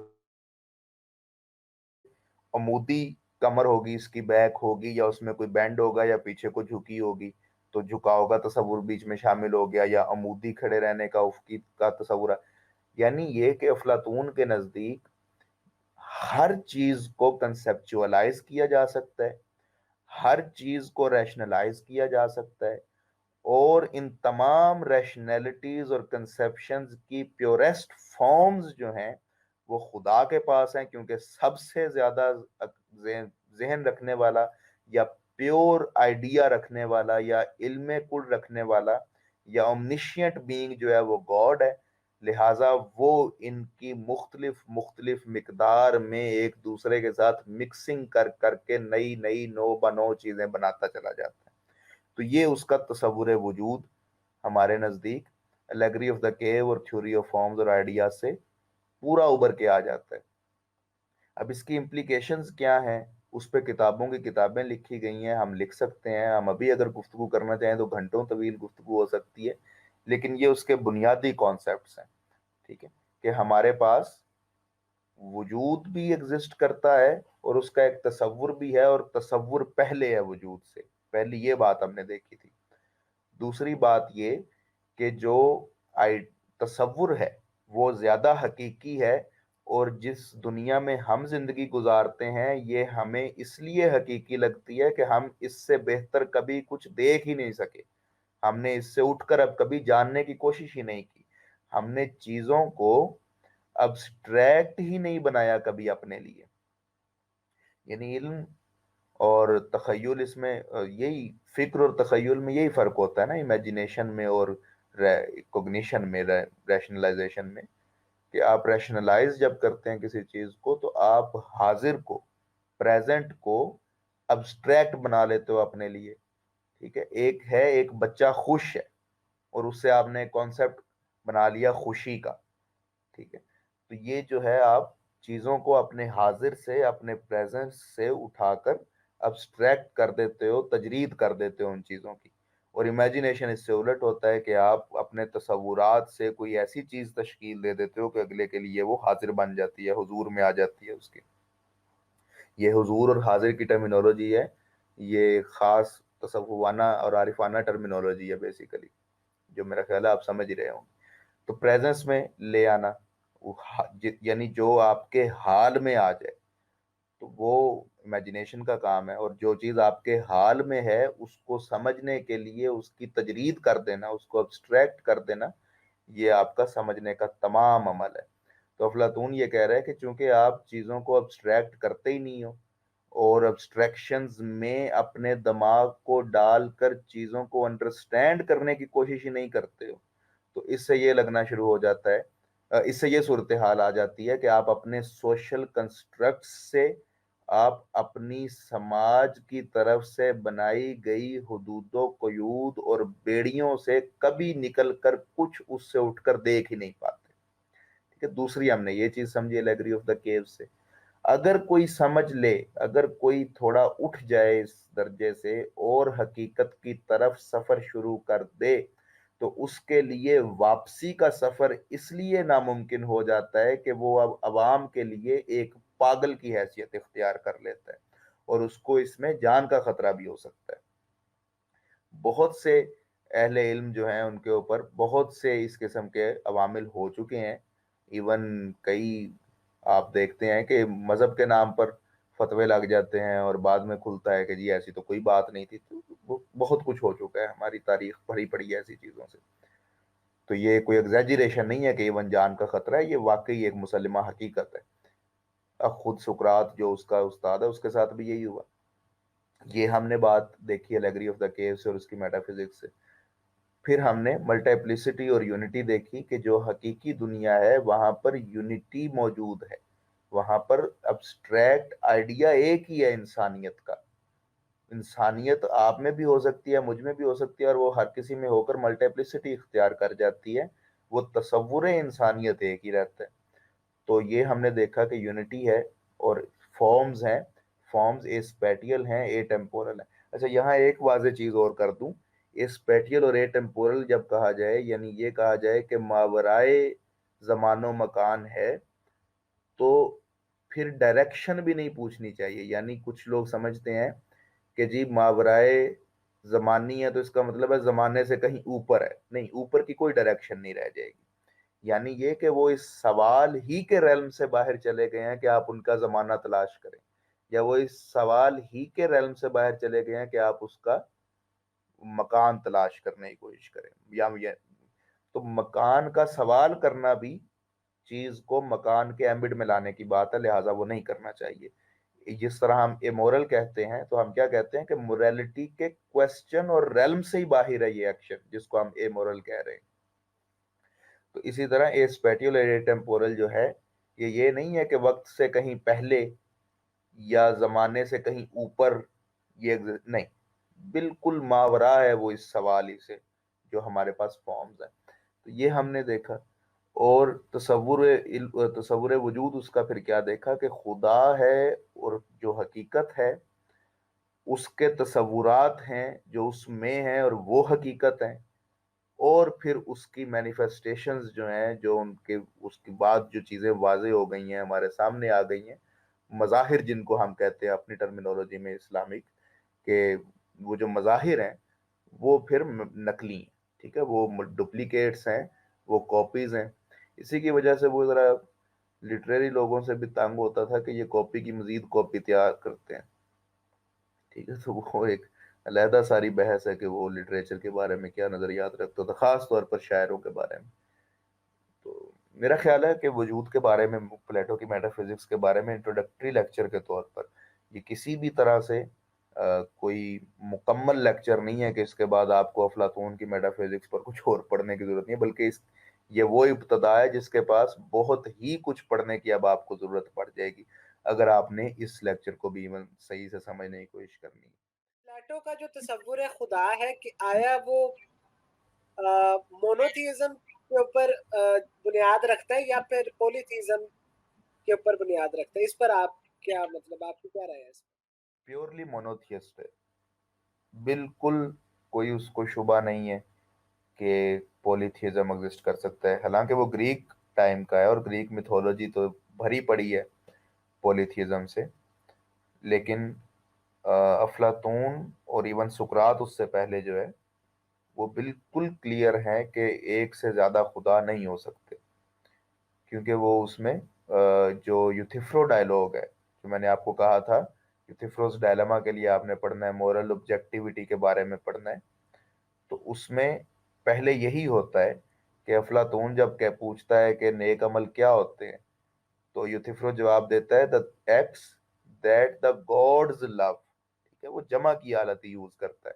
عمودی کمر ہوگی، اس کی بیک ہوگی، یا اس میں کوئی بینڈ ہوگا، یا پیچھے کو جھکی ہوگی. تو جھکاؤ کا تصور بیچ میں شامل ہو گیا، یا عمودی کھڑے رہنے کا افقی کا تصور. یعنی یہ کہ افلاطون کے نزدیک ہر چیز کو کنسپچولائز کیا جا سکتا ہے، ہر چیز کو ریشنلائز کیا جا سکتا ہے، اور ان تمام ریشنلٹیز اور کنسپشنز کی پیورسٹ فارمز جو ہیں وہ خدا کے پاس ہیں، کیونکہ سب سے زیادہ ذہن رکھنے والا یا پیور آئیڈیا رکھنے والا یا علم کل رکھنے والا یا اومنیشینٹ بینگ جو ہے وہ گاڈ ہے. لہٰذا وہ ان کی مختلف مختلف مقدار میں ایک دوسرے کے ساتھ مکسنگ کر کر کے نئی نئی نو بنو چیزیں بناتا چلا جاتا ہے. تو یہ اس کا تصور وجود ہمارے نزدیک الیگری آف دا کیو اور تھیوری آف فارمز اور آئیڈیاز سے پورا ابھر کے آ جاتا ہے. اب اس کی امپلیکیشنز کیا ہیں، اس پہ کتابوں کی کتابیں لکھی گئی ہیں، ہم لکھ سکتے ہیں، ہم ابھی اگر گفتگو کرنا چاہیں تو گھنٹوں طویل گفتگو ہو سکتی ہے، لیکن یہ اس کے بنیادی کانسیپٹس ہیں. ٹھیک ہے. کہ ہمارے پاس وجود بھی ایگزسٹ کرتا ہے اور اس کا ایک تصور بھی ہے، اور تصور پہلے ہے وجود سے. پہلی یہ بات ہم نے دیکھی تھی. دوسری بات یہ کہ جو تصور ہے وہ زیادہ حقیقی ہے، اور جس دنیا میں ہم زندگی گزارتے ہیں یہ ہمیں اس لیے حقیقی لگتی ہے کہ ہم اس سے بہتر کبھی کچھ دیکھ ہی نہیں سکے. ہم نے اس سے اٹھ کر اب کبھی جاننے کی کوشش ہی نہیں کی. ہم نے چیزوں کو ابسٹریکٹ ہی نہیں بنایا کبھی اپنے لیے. یعنی علم اور تخیل، اس میں یہی فکر اور تخیل میں یہی فرق ہوتا ہے نا، امیجینیشن میں اور کوگنیشن میں، ریشنلائزیشن میں. کہ آپ ریشنلائز جب کرتے ہیں کسی چیز کو تو آپ حاضر کو، پریزنٹ کو ابسٹریکٹ بنا لیتے ہو اپنے لیے. ٹھیک ہے. ایک بچہ خوش ہے اور اس سے آپ نے کانسیپٹ بنا لیا خوشی کا. ٹھیک ہے. تو یہ جو ہے آپ چیزوں کو اپنے حاضر سے، اپنے پریزنس سے اٹھا کر ابسٹریکٹ کر دیتے ہو، تجرید کر دیتے ہو ان چیزوں کی. اور امیجینیشن اس سے الٹ ہوتا ہے کہ آپ اپنے تصورات سے کوئی ایسی چیز تشکیل دے دیتے ہو کہ اگلے کے لیے وہ حاضر بن جاتی ہے، حضور میں آ جاتی ہے اس کے. یہ حضور اور حاضر کی ٹرمینالوجی ہے، یہ خاص تصوفانہ اور عارفانہ ٹرمینالوجی ہے بیسیکلی، جو میرا خیال ہے آپ سمجھ رہے ہوں. تو پریزنس میں لے آنا، یعنی جو آپ کے حال میں آ جائے تو وہ امیجینیشن کا کام ہے. اور جو چیز آپ کے حال میں ہے اس کو سمجھنے کے لیے اس کی تجرید کر دینا، اس کو ابسٹریکٹ کر دینا، یہ آپ کا سمجھنے کا تمام عمل ہے. تو افلاطون یہ کہہ رہا ہے کہ چونکہ آپ چیزوں کو ابسٹریکٹ کرتے ہی نہیں ہو اور ابسٹریکشنز میں اپنے دماغ کو ڈال کر چیزوں کو انڈرسٹینڈ کرنے کی کوشش ہی نہیں کرتے ہو، تو اس سے یہ لگنا شروع ہو جاتا ہے، اس سے یہ صورتحال آ جاتی ہے کہ آپ اپنے سوشل کنسٹرکٹ سے آپ اپنی سماج کی طرف سے بنائی گئی حدود و قیود اور بیڑیوں سے کبھی نکل کر کچھ اس سے اٹھ کر دیکھ ہی نہیں پاتے. ٹھیک ہے. دوسری ہم نے یہ چیز سمجھی الیگری آف دا کیو سے. اگر کوئی سمجھ لے، اگر کوئی تھوڑا اٹھ جائے اس درجے سے اور حقیقت کی طرف سفر شروع کر دے تو اس کے لیے واپسی کا سفر اس لیے ناممکن ہو جاتا ہے کہ وہ اب عوام کے لیے ایک پاگل کی حیثیت اختیار کر لیتا ہے اور اس کو اس میں جان کا خطرہ بھی ہو سکتا ہے. بہت سے اہل علم جو ہیں ان کے اوپر بہت سے اس قسم کے عوامل ہو چکے ہیں. ایون کئی آپ دیکھتے ہیں کہ مذہب کے نام پر فتوے لگ جاتے ہیں اور بعد میں کھلتا ہے کہ جی ایسی تو کوئی بات نہیں تھی. تو بہت کچھ ہو چکا ہے، ہماری تاریخ بھری پڑی ہے ایسی چیزوں سے. تو یہ کوئی ایگزیجریشن نہیں ہے کہ ایون جان کا خطرہ ہے، یہ واقعی ایک مسلمہ حقیقت ہے. اب خود سقراط جو اس کا استاد ہے اس کے ساتھ بھی یہی ہوا. یہ ہم نے بات دیکھی الیگری آف دا کیو سے اور اس کی میٹا فزکس سے. پھر ہم نے ملٹیپلسٹی اور یونٹی دیکھی کہ جو حقیقی دنیا ہے وہاں پر یونٹی موجود ہے، وہاں پر ابسٹریکٹ آئیڈیا ایک ہی ہے انسانیت کا. انسانیت آپ میں بھی ہو سکتی ہے، مجھ میں بھی ہو سکتی ہے، اور وہ ہر کسی میں ہو کر ملٹیپلسٹی اختیار کر جاتی ہے. وہ تصور انسانیت ایک ہی رہتا ہے. تو یہ ہم نے دیکھا کہ یونٹی ہے اور فارمز ہیں. فارمز اے اسپیٹیل ہیں، اے ٹیمپورل ہیں. اچھا یہاں ایک واضح چیز اور کر دوں. اے اسپیٹیل اور اے ٹیمپورل جب کہا جائے یعنی یہ کہا جائے کہ ماورائے زمان و مکان ہے تو پھر ڈائریکشن بھی نہیں پوچھنی چاہیے. یعنی کچھ لوگ سمجھتے ہیں کہ جی ماورائے زمانی ہے تو اس کا مطلب ہے زمانے سے کہیں اوپر ہے. نہیں، اوپر کی کوئی ڈائریکشن نہیں رہ جائے گی. یعنی یہ کہ وہ اس سوال ہی کے ریلم سے باہر چلے گئے ہیں کہ آپ ان کا زمانہ تلاش کریں، یا وہ اس سوال ہی کے ریلم سے باہر چلے گئے ہیں کہ آپ اس کا مکان تلاش کرنے کی کوشش کریں. یا تو مکان کا سوال کرنا بھی چیز کو مکان کے ایمبڈ میں لانے کی بات ہے، لہٰذا وہ نہیں کرنا چاہیے. جس طرح ہم امورل کہتے ہیں تو ہم کیا کہتے ہیں کہ موریلٹی کے کوسچن اور ریلم سے ہی باہر ہے یہ ایکشن جس کو ہم امورل کہہ رہے ہیں. تو اسی طرح اے اسپیٹیل اور اے ٹیمپورل جو ہے یہ نہیں ہے کہ وقت سے کہیں پہلے یا زمانے سے کہیں اوپر، یہ نہیں، بالکل ماورا ہے وہ اس سوال ہی سے جو ہمارے پاس فارمز ہیں. تو یہ ہم نے دیکھا. اور تصور وجود اس کا پھر کیا دیکھا کہ خدا ہے اور جو حقیقت ہے اس کے تصورات ہیں جو اس میں ہیں اور وہ حقیقت ہیں، اور پھر اس کی مینیفیسٹیشنز جو ہیں جو اس کے بعد جو چیزیں واضح ہو گئی ہیں ہمارے سامنے آ گئی ہیں، مظاہر جن کو ہم کہتے ہیں اپنی ٹرمینالوجی میں اسلامک، کہ وہ جو مظاہر ہیں وہ پھر نقلی ہیں. ٹھیک ہے، وہ ڈپلیکیٹس ہیں، وہ کاپیز ہیں. اسی کی وجہ سے وہ ذرا لٹریری لوگوں سے بھی تنگ ہوتا تھا کہ یہ کاپی کی مزید کاپی تیار کرتے ہیں. ٹھیک ہے، تو وہ ایک علیحدہ ساری بحث ہے کہ وہ لٹریچر کے بارے میں کیا نظریات رکھتا تھا، خاص طور پر شاعروں کے بارے میں. تو میرا خیال ہے کہ وجود کے بارے میں، پلیٹو کی میٹا فزکس کے بارے میں انٹروڈکٹری لیکچر کے طور پر یہ کسی بھی طرح سے کوئی مکمل لیکچر نہیں ہے کہ اس کے بعد آپ کو افلاطون کی میٹا فزکس پر کچھ اور پڑھنے کی ضرورت نہیں ہے، بلکہ یہ وہ ابتدا ہے جس کے پاس بہت ہی کچھ پڑھنے کی اب آپ کو ضرورت پڑ جائے گی اگر آپ نے اس لیکچر کو بھی صحیح سے سمجھنے کی کوشش کرنی ہے. پلیٹو کا جو تصور خدا ہے کہ آیا وہ مونوتھیزم کے اوپر بنیاد رکھتا ہے یا پھر پولیتھیزم کے اوپر بنیاد رکھتا ہے، اس پر آپ کیا مطلب آپ کی کیا رائے ہے اس پر؟ پیورلی مونوتھیسٹ ہے، بالکل کوئی اس کو شبہ نہیں ہے کہ پولیتھیزم ایگزسٹ کر سکتا ہے. حالانکہ وہ گریک ٹائم کا ہے اور گریک میتھولوجی تو بھری پڑی ہے پولیتھیزم سے، لیکن افلاطون اور ایون سقراط اس سے پہلے جو ہے وہ بالکل کلیئر ہے کہ ایک سے زیادہ خدا نہیں ہو سکتے. کیونکہ وہ اس میں جو یوتھیفرو ڈائلوگ ہے جو میں نے آپ کو کہا تھا، یوتھیفروس ڈائلما کے لیے آپ نے پڑھنا ہے، مورل آبجیکٹیوٹی کے بارے میں پڑھنا ہے. تو اس میں پہلے یہی ہوتا ہے کہ افلاطون جب کہ پوچھتا ہے کہ نیک عمل کیا ہوتے ہیں تو یوتھیفرو جواب دیتا ہے the acts that the gods love. ٹھیک ہے، وہ جمع کی حالت ہی یوز کرتا ہے.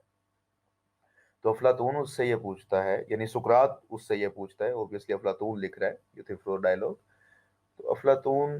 تو افلاطون اس سے یہ پوچھتا ہے، یعنی سقراط اس سے یہ پوچھتا ہے، اوبویسلی افلاطون لکھ رہا ہے یوتھیفرو ڈائلوگ. تو افلاطون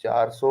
400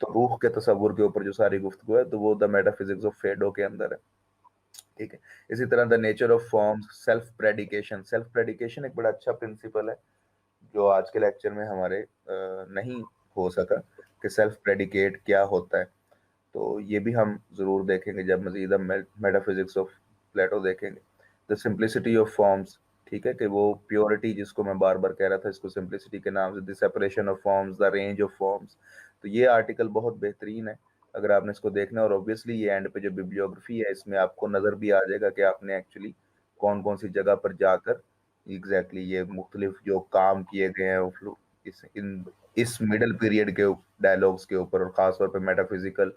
تو روح کے تصور کے اوپر جو ساری گفتگو ہے تو وہ the metaphysics of Phaedo کے اندر ہے. ٹھیک ہے. اسی طرح the nature of forms, self predication. Self predication ایک بڑا اچھا پرنسپل ہے جو آج کے لیکچر میں ہمارے نہیں ہو سکا کہ سیلف پریڈیکیٹ کیا ہوتا ہے. تو یہ بھی ہم ضرور دیکھیں گے جب مزید ہم میٹا فزکس آف پلیٹو دیکھیں گے. دا سمپلسٹی آف فارمز. ٹھیک ہے کہ وہ پیورٹی جس کو میں بار بار کہہ رہا تھا اس کو سمپلسٹی کے نام سے. The separation of forms, the range of forms. تو یہ آرٹیکل بہت بہترین ہے اگر آپ نے اس کو دیکھنا. اور اوبیسلی یہ اینڈ پہ جو بیبلیوگرافی ہے اس میں آپ کو نظر بھی آ جائے گا کہ آپ نے ایکچولی کون کون سی جگہ پر جا کر ایگزیکٹلی یہ مختلف جو کام کیے گئے ہیں اس مڈل پیریڈ کے ڈائلاگس کے اوپر، اور خاص طور پہ میٹا فزیکل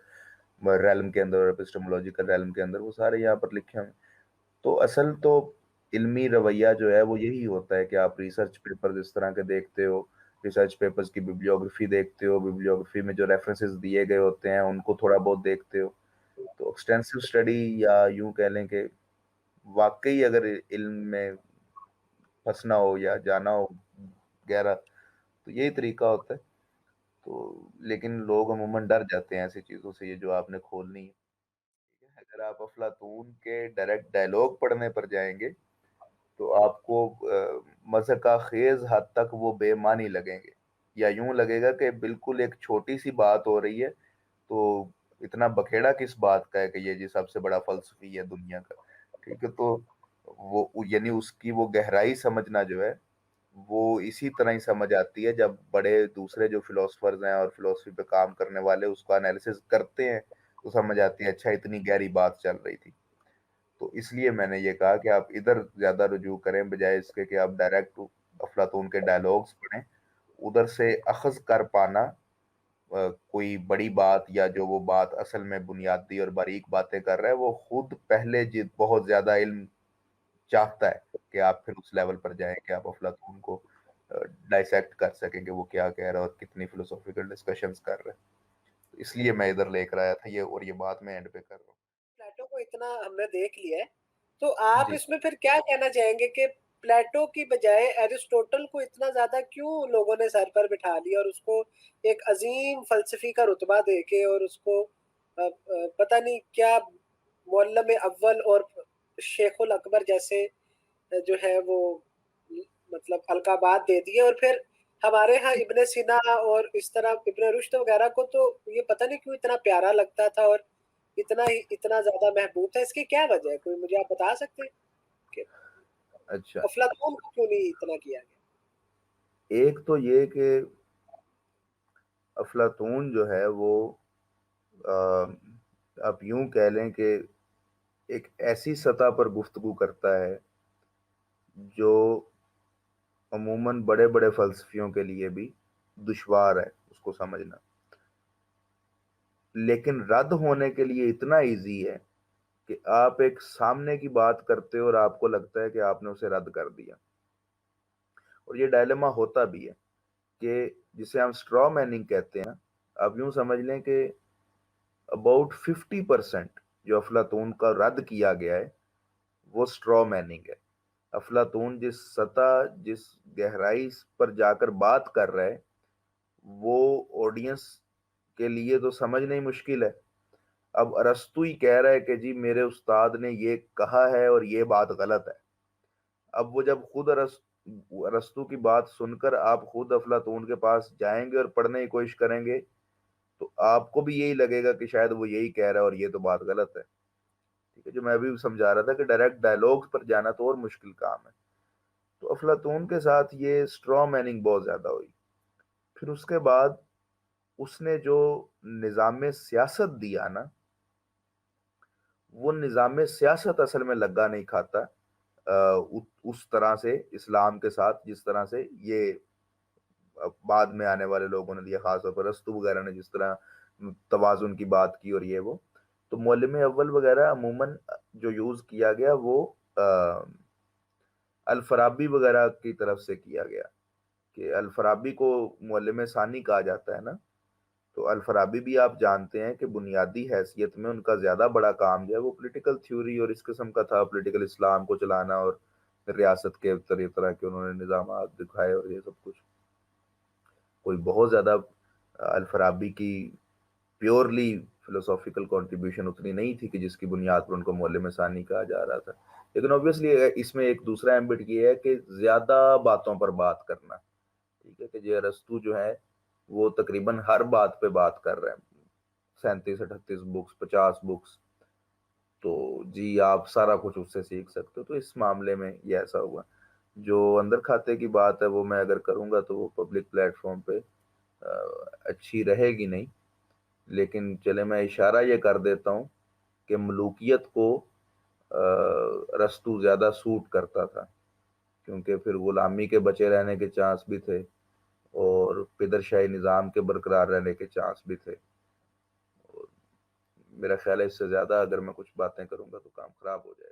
ریلم کے اندر اور اپسٹمولوجیکل ریلم کے اندر، وہ سارے یہاں پر لکھے ہیں. تو اصل تو علمی رویہ جو ہے وہ یہی ہوتا ہے کہ آپ ریسرچ پیپرز اس طرح کے دیکھتے ہو، ریسرچ پیپرز کی بیبلیوگرافی دیکھتے ہو، بیبلیوگرافی میں جو ریفرنسز دیے گئے ہوتے ہیں ان کو تھوڑا بہت دیکھتے ہو. تو ایکسٹینسو اسٹڈی یا یوں کہہ لیں کہ واقعی اگر علم میں پھنسنا ہو یا جانا ہو گہرا تو یہی طریقہ ہوتا ہے. تو لیکن لوگ عموماً ڈر جاتے ہیں ایسی چیزوں سے، یہ جو آپ نے کھولنی ہے. ٹھیک ہے. اگر آپ افلاطون کے ڈائریکٹ ڈائلاگ پڑھنے پر جائیں گے تو آپ کو مضحکہ خیز حد تک وہ بے معنی لگیں گے، یا یوں لگے گا کہ بالکل ایک چھوٹی سی بات ہو رہی ہے تو اتنا بکھیڑا کس بات کا ہے کہ یہ جی سب سے بڑا فلسفی ہے دنیا کا. ٹھیک ہے. تو وہ یعنی اس کی وہ گہرائی سمجھنا جو ہے وہ اسی طرح ہی سمجھ آتی ہے جب بڑے دوسرے جو فلاسفرز ہیں اور فلسفی پہ کام کرنے والے اس کا انالیسس کرتے ہیں تو سمجھ آتی ہے اچھا اتنی گہری بات چل رہی تھی. تو اس لیے میں نے یہ کہا کہ آپ ادھر زیادہ رجوع کریں بجائے اس کے کہ آپ ڈائریکٹ افلاطون کے ڈائلاگس پڑھیں. ادھر سے اخذ کر پانا کوئی بڑی بات یا جو وہ بات اصل میں بنیادی اور باریک باتیں کر رہا ہے وہ خود پہلے بہت زیادہ علم چاہتا ہے کہ آپ پھر اس لیول پر جائیں کہ آپ افلاطون کو ڈائسیکٹ کر سکیں کہ وہ کیا کہہ رہا ہے اور کتنی فلسفیکل ڈسکشنز کر رہے ہیں. اس لیے میں ادھر لے کر آیا تھا یہ، اور یہ بات میں اینڈ پہ کر رہا ہوں. پلیٹو کو اتنا ہم نے دیکھ لیا ہے تو آپ جی. اس میں پھر کیا کہنا چاہیں گے کہ پلیٹو کی بجائے ایرسٹوٹل کو اتنا زیادہ کیوں لوگوں نے سر پر بٹھا لیا اور اس کو ایک عظیم فلسفی کا رتبہ دے کے اور اس کو پتہ نہیں کیا معلم اول اور شیخ الاکبر جیسے جو ہے وہ مطلب القابات دے دیے. اور پھر ہمارے ہاں ابن سینا اور اس طرح ابن رشد وغیرہ کو تو یہ پتہ نہیں کیوں اتنا پیارا لگتا تھا اور اتنا زیادہ محبوب تھا. اس کی کیا وجہ ہے؟ کوئی مجھے آپ بتا سکتے ہیں کہ اچھا. افلاطون کو کیوں نہیں اتنا کیا گیا؟ ایک تو یہ کہ افلاطون جو ہے وہ آپ یوں کہہ لیں کہ ایک ایسی سطح پر گفتگو کرتا ہے جو عموماً بڑے بڑے فلسفیوں کے لیے بھی دشوار ہے اس کو سمجھنا، لیکن رد ہونے کے لیے اتنا ایزی ہے کہ آپ ایک سامنے کی بات کرتے ہو اور آپ کو لگتا ہے کہ آپ نے اسے رد کر دیا. اور یہ ڈائلما ہوتا بھی ہے کہ جسے ہم اسٹرا میننگ کہتے ہیں. آپ یوں سمجھ لیں کہ اباؤٹ 50% جو افلاطون کا رد کیا گیا ہے وہ اسٹرا میننگ ہے. افلاطون جس سطح جس گہرائی پر جا کر بات کر رہا ہے وہ آڈینس کے لیے تو سمجھنا ہی مشکل ہے. اب ارسطو ہی کہہ رہا ہے کہ جی میرے استاد نے یہ کہا ہے اور یہ بات غلط ہے. اب وہ جب خود ارسطو کی بات سن کر آپ خود افلاطون کے پاس جائیں گے اور پڑھنے کی کوشش کریں گے تو آپ کو بھی یہی لگے گا کہ شاید وہ یہی کہہ رہا ہے اور یہ تو بات غلط ہے. ٹھیک ہے. جو میں بھی سمجھا رہا تھا کہ ڈائریکٹ ڈائلاگ پر جانا تو اور مشکل کام ہے. تو افلاطون کے ساتھ یہ اسٹرا میننگ بہت زیادہ ہوئی. پھر اس کے بعد اس نے جو نظام سیاست دیا نا وہ نظام سیاست اصل میں لگا نہیں کھاتا اس طرح سے اسلام کے ساتھ جس طرح سے یہ بعد میں آنے والے لوگوں نے دیا، خاص طور پر ارسطو وغیرہ نے جس طرح توازن کی بات کی اور یہ وہ. تو معلم اول وغیرہ عموماً جو یوز کیا گیا وہ الفارابی وغیرہ کی طرف سے کیا گیا کہ الفارابی کو معلم ثانی کہا جاتا ہے نا. تو الفارابی بھی آپ جانتے ہیں کہ بنیادی حیثیت میں ان کا زیادہ بڑا کام جو ہے وہ پولیٹیکل تھیوری اور اس قسم کا تھا، پولیٹیکل اسلام کو چلانا اور ریاست کے طرح کے انہوں نے نظامات دکھائے اور یہ سب کچھ. کوئی بہت زیادہ الفارابی کی پیورلی فلوسافیکل کنٹریبیوشن اتنی نہیں تھی کہ جس کی بنیاد پر ان کو معلم ثانی کہا جا رہا تھا. لیکن اوبیسلی اس میں ایک دوسرا ایمبٹ یہ ہے کہ زیادہ باتوں پر بات کرنا. ٹھیک ہے کہ جی ارسطو جو ہے وہ تقریباً ہر بات پہ بات کر رہے ہیں, 37-38 بکس, 50 بکس. تو جی آپ سارا کچھ اس سے سیکھ سکتے ہو. تو اس معاملے میں یہ ایسا ہوا. جو اندر کھاتے کی بات ہے وہ میں اگر کروں گا تو وہ پبلک پلیٹ فارم پہ اچھی رہے گی نہیں. لیکن چلے میں اشارہ یہ کر دیتا ہوں کہ ملوکیت کو ارسطو زیادہ سوٹ کرتا تھا, کیونکہ پھر غلامی کے بچے رہنے کے چانس بھی تھے اور پدر شاہی نظام کے برقرار رہنے کے چانس بھی تھے. میرا خیال ہے اس سے زیادہ اگر میں کچھ باتیں کروں گا تو کام خراب ہو جائے گا.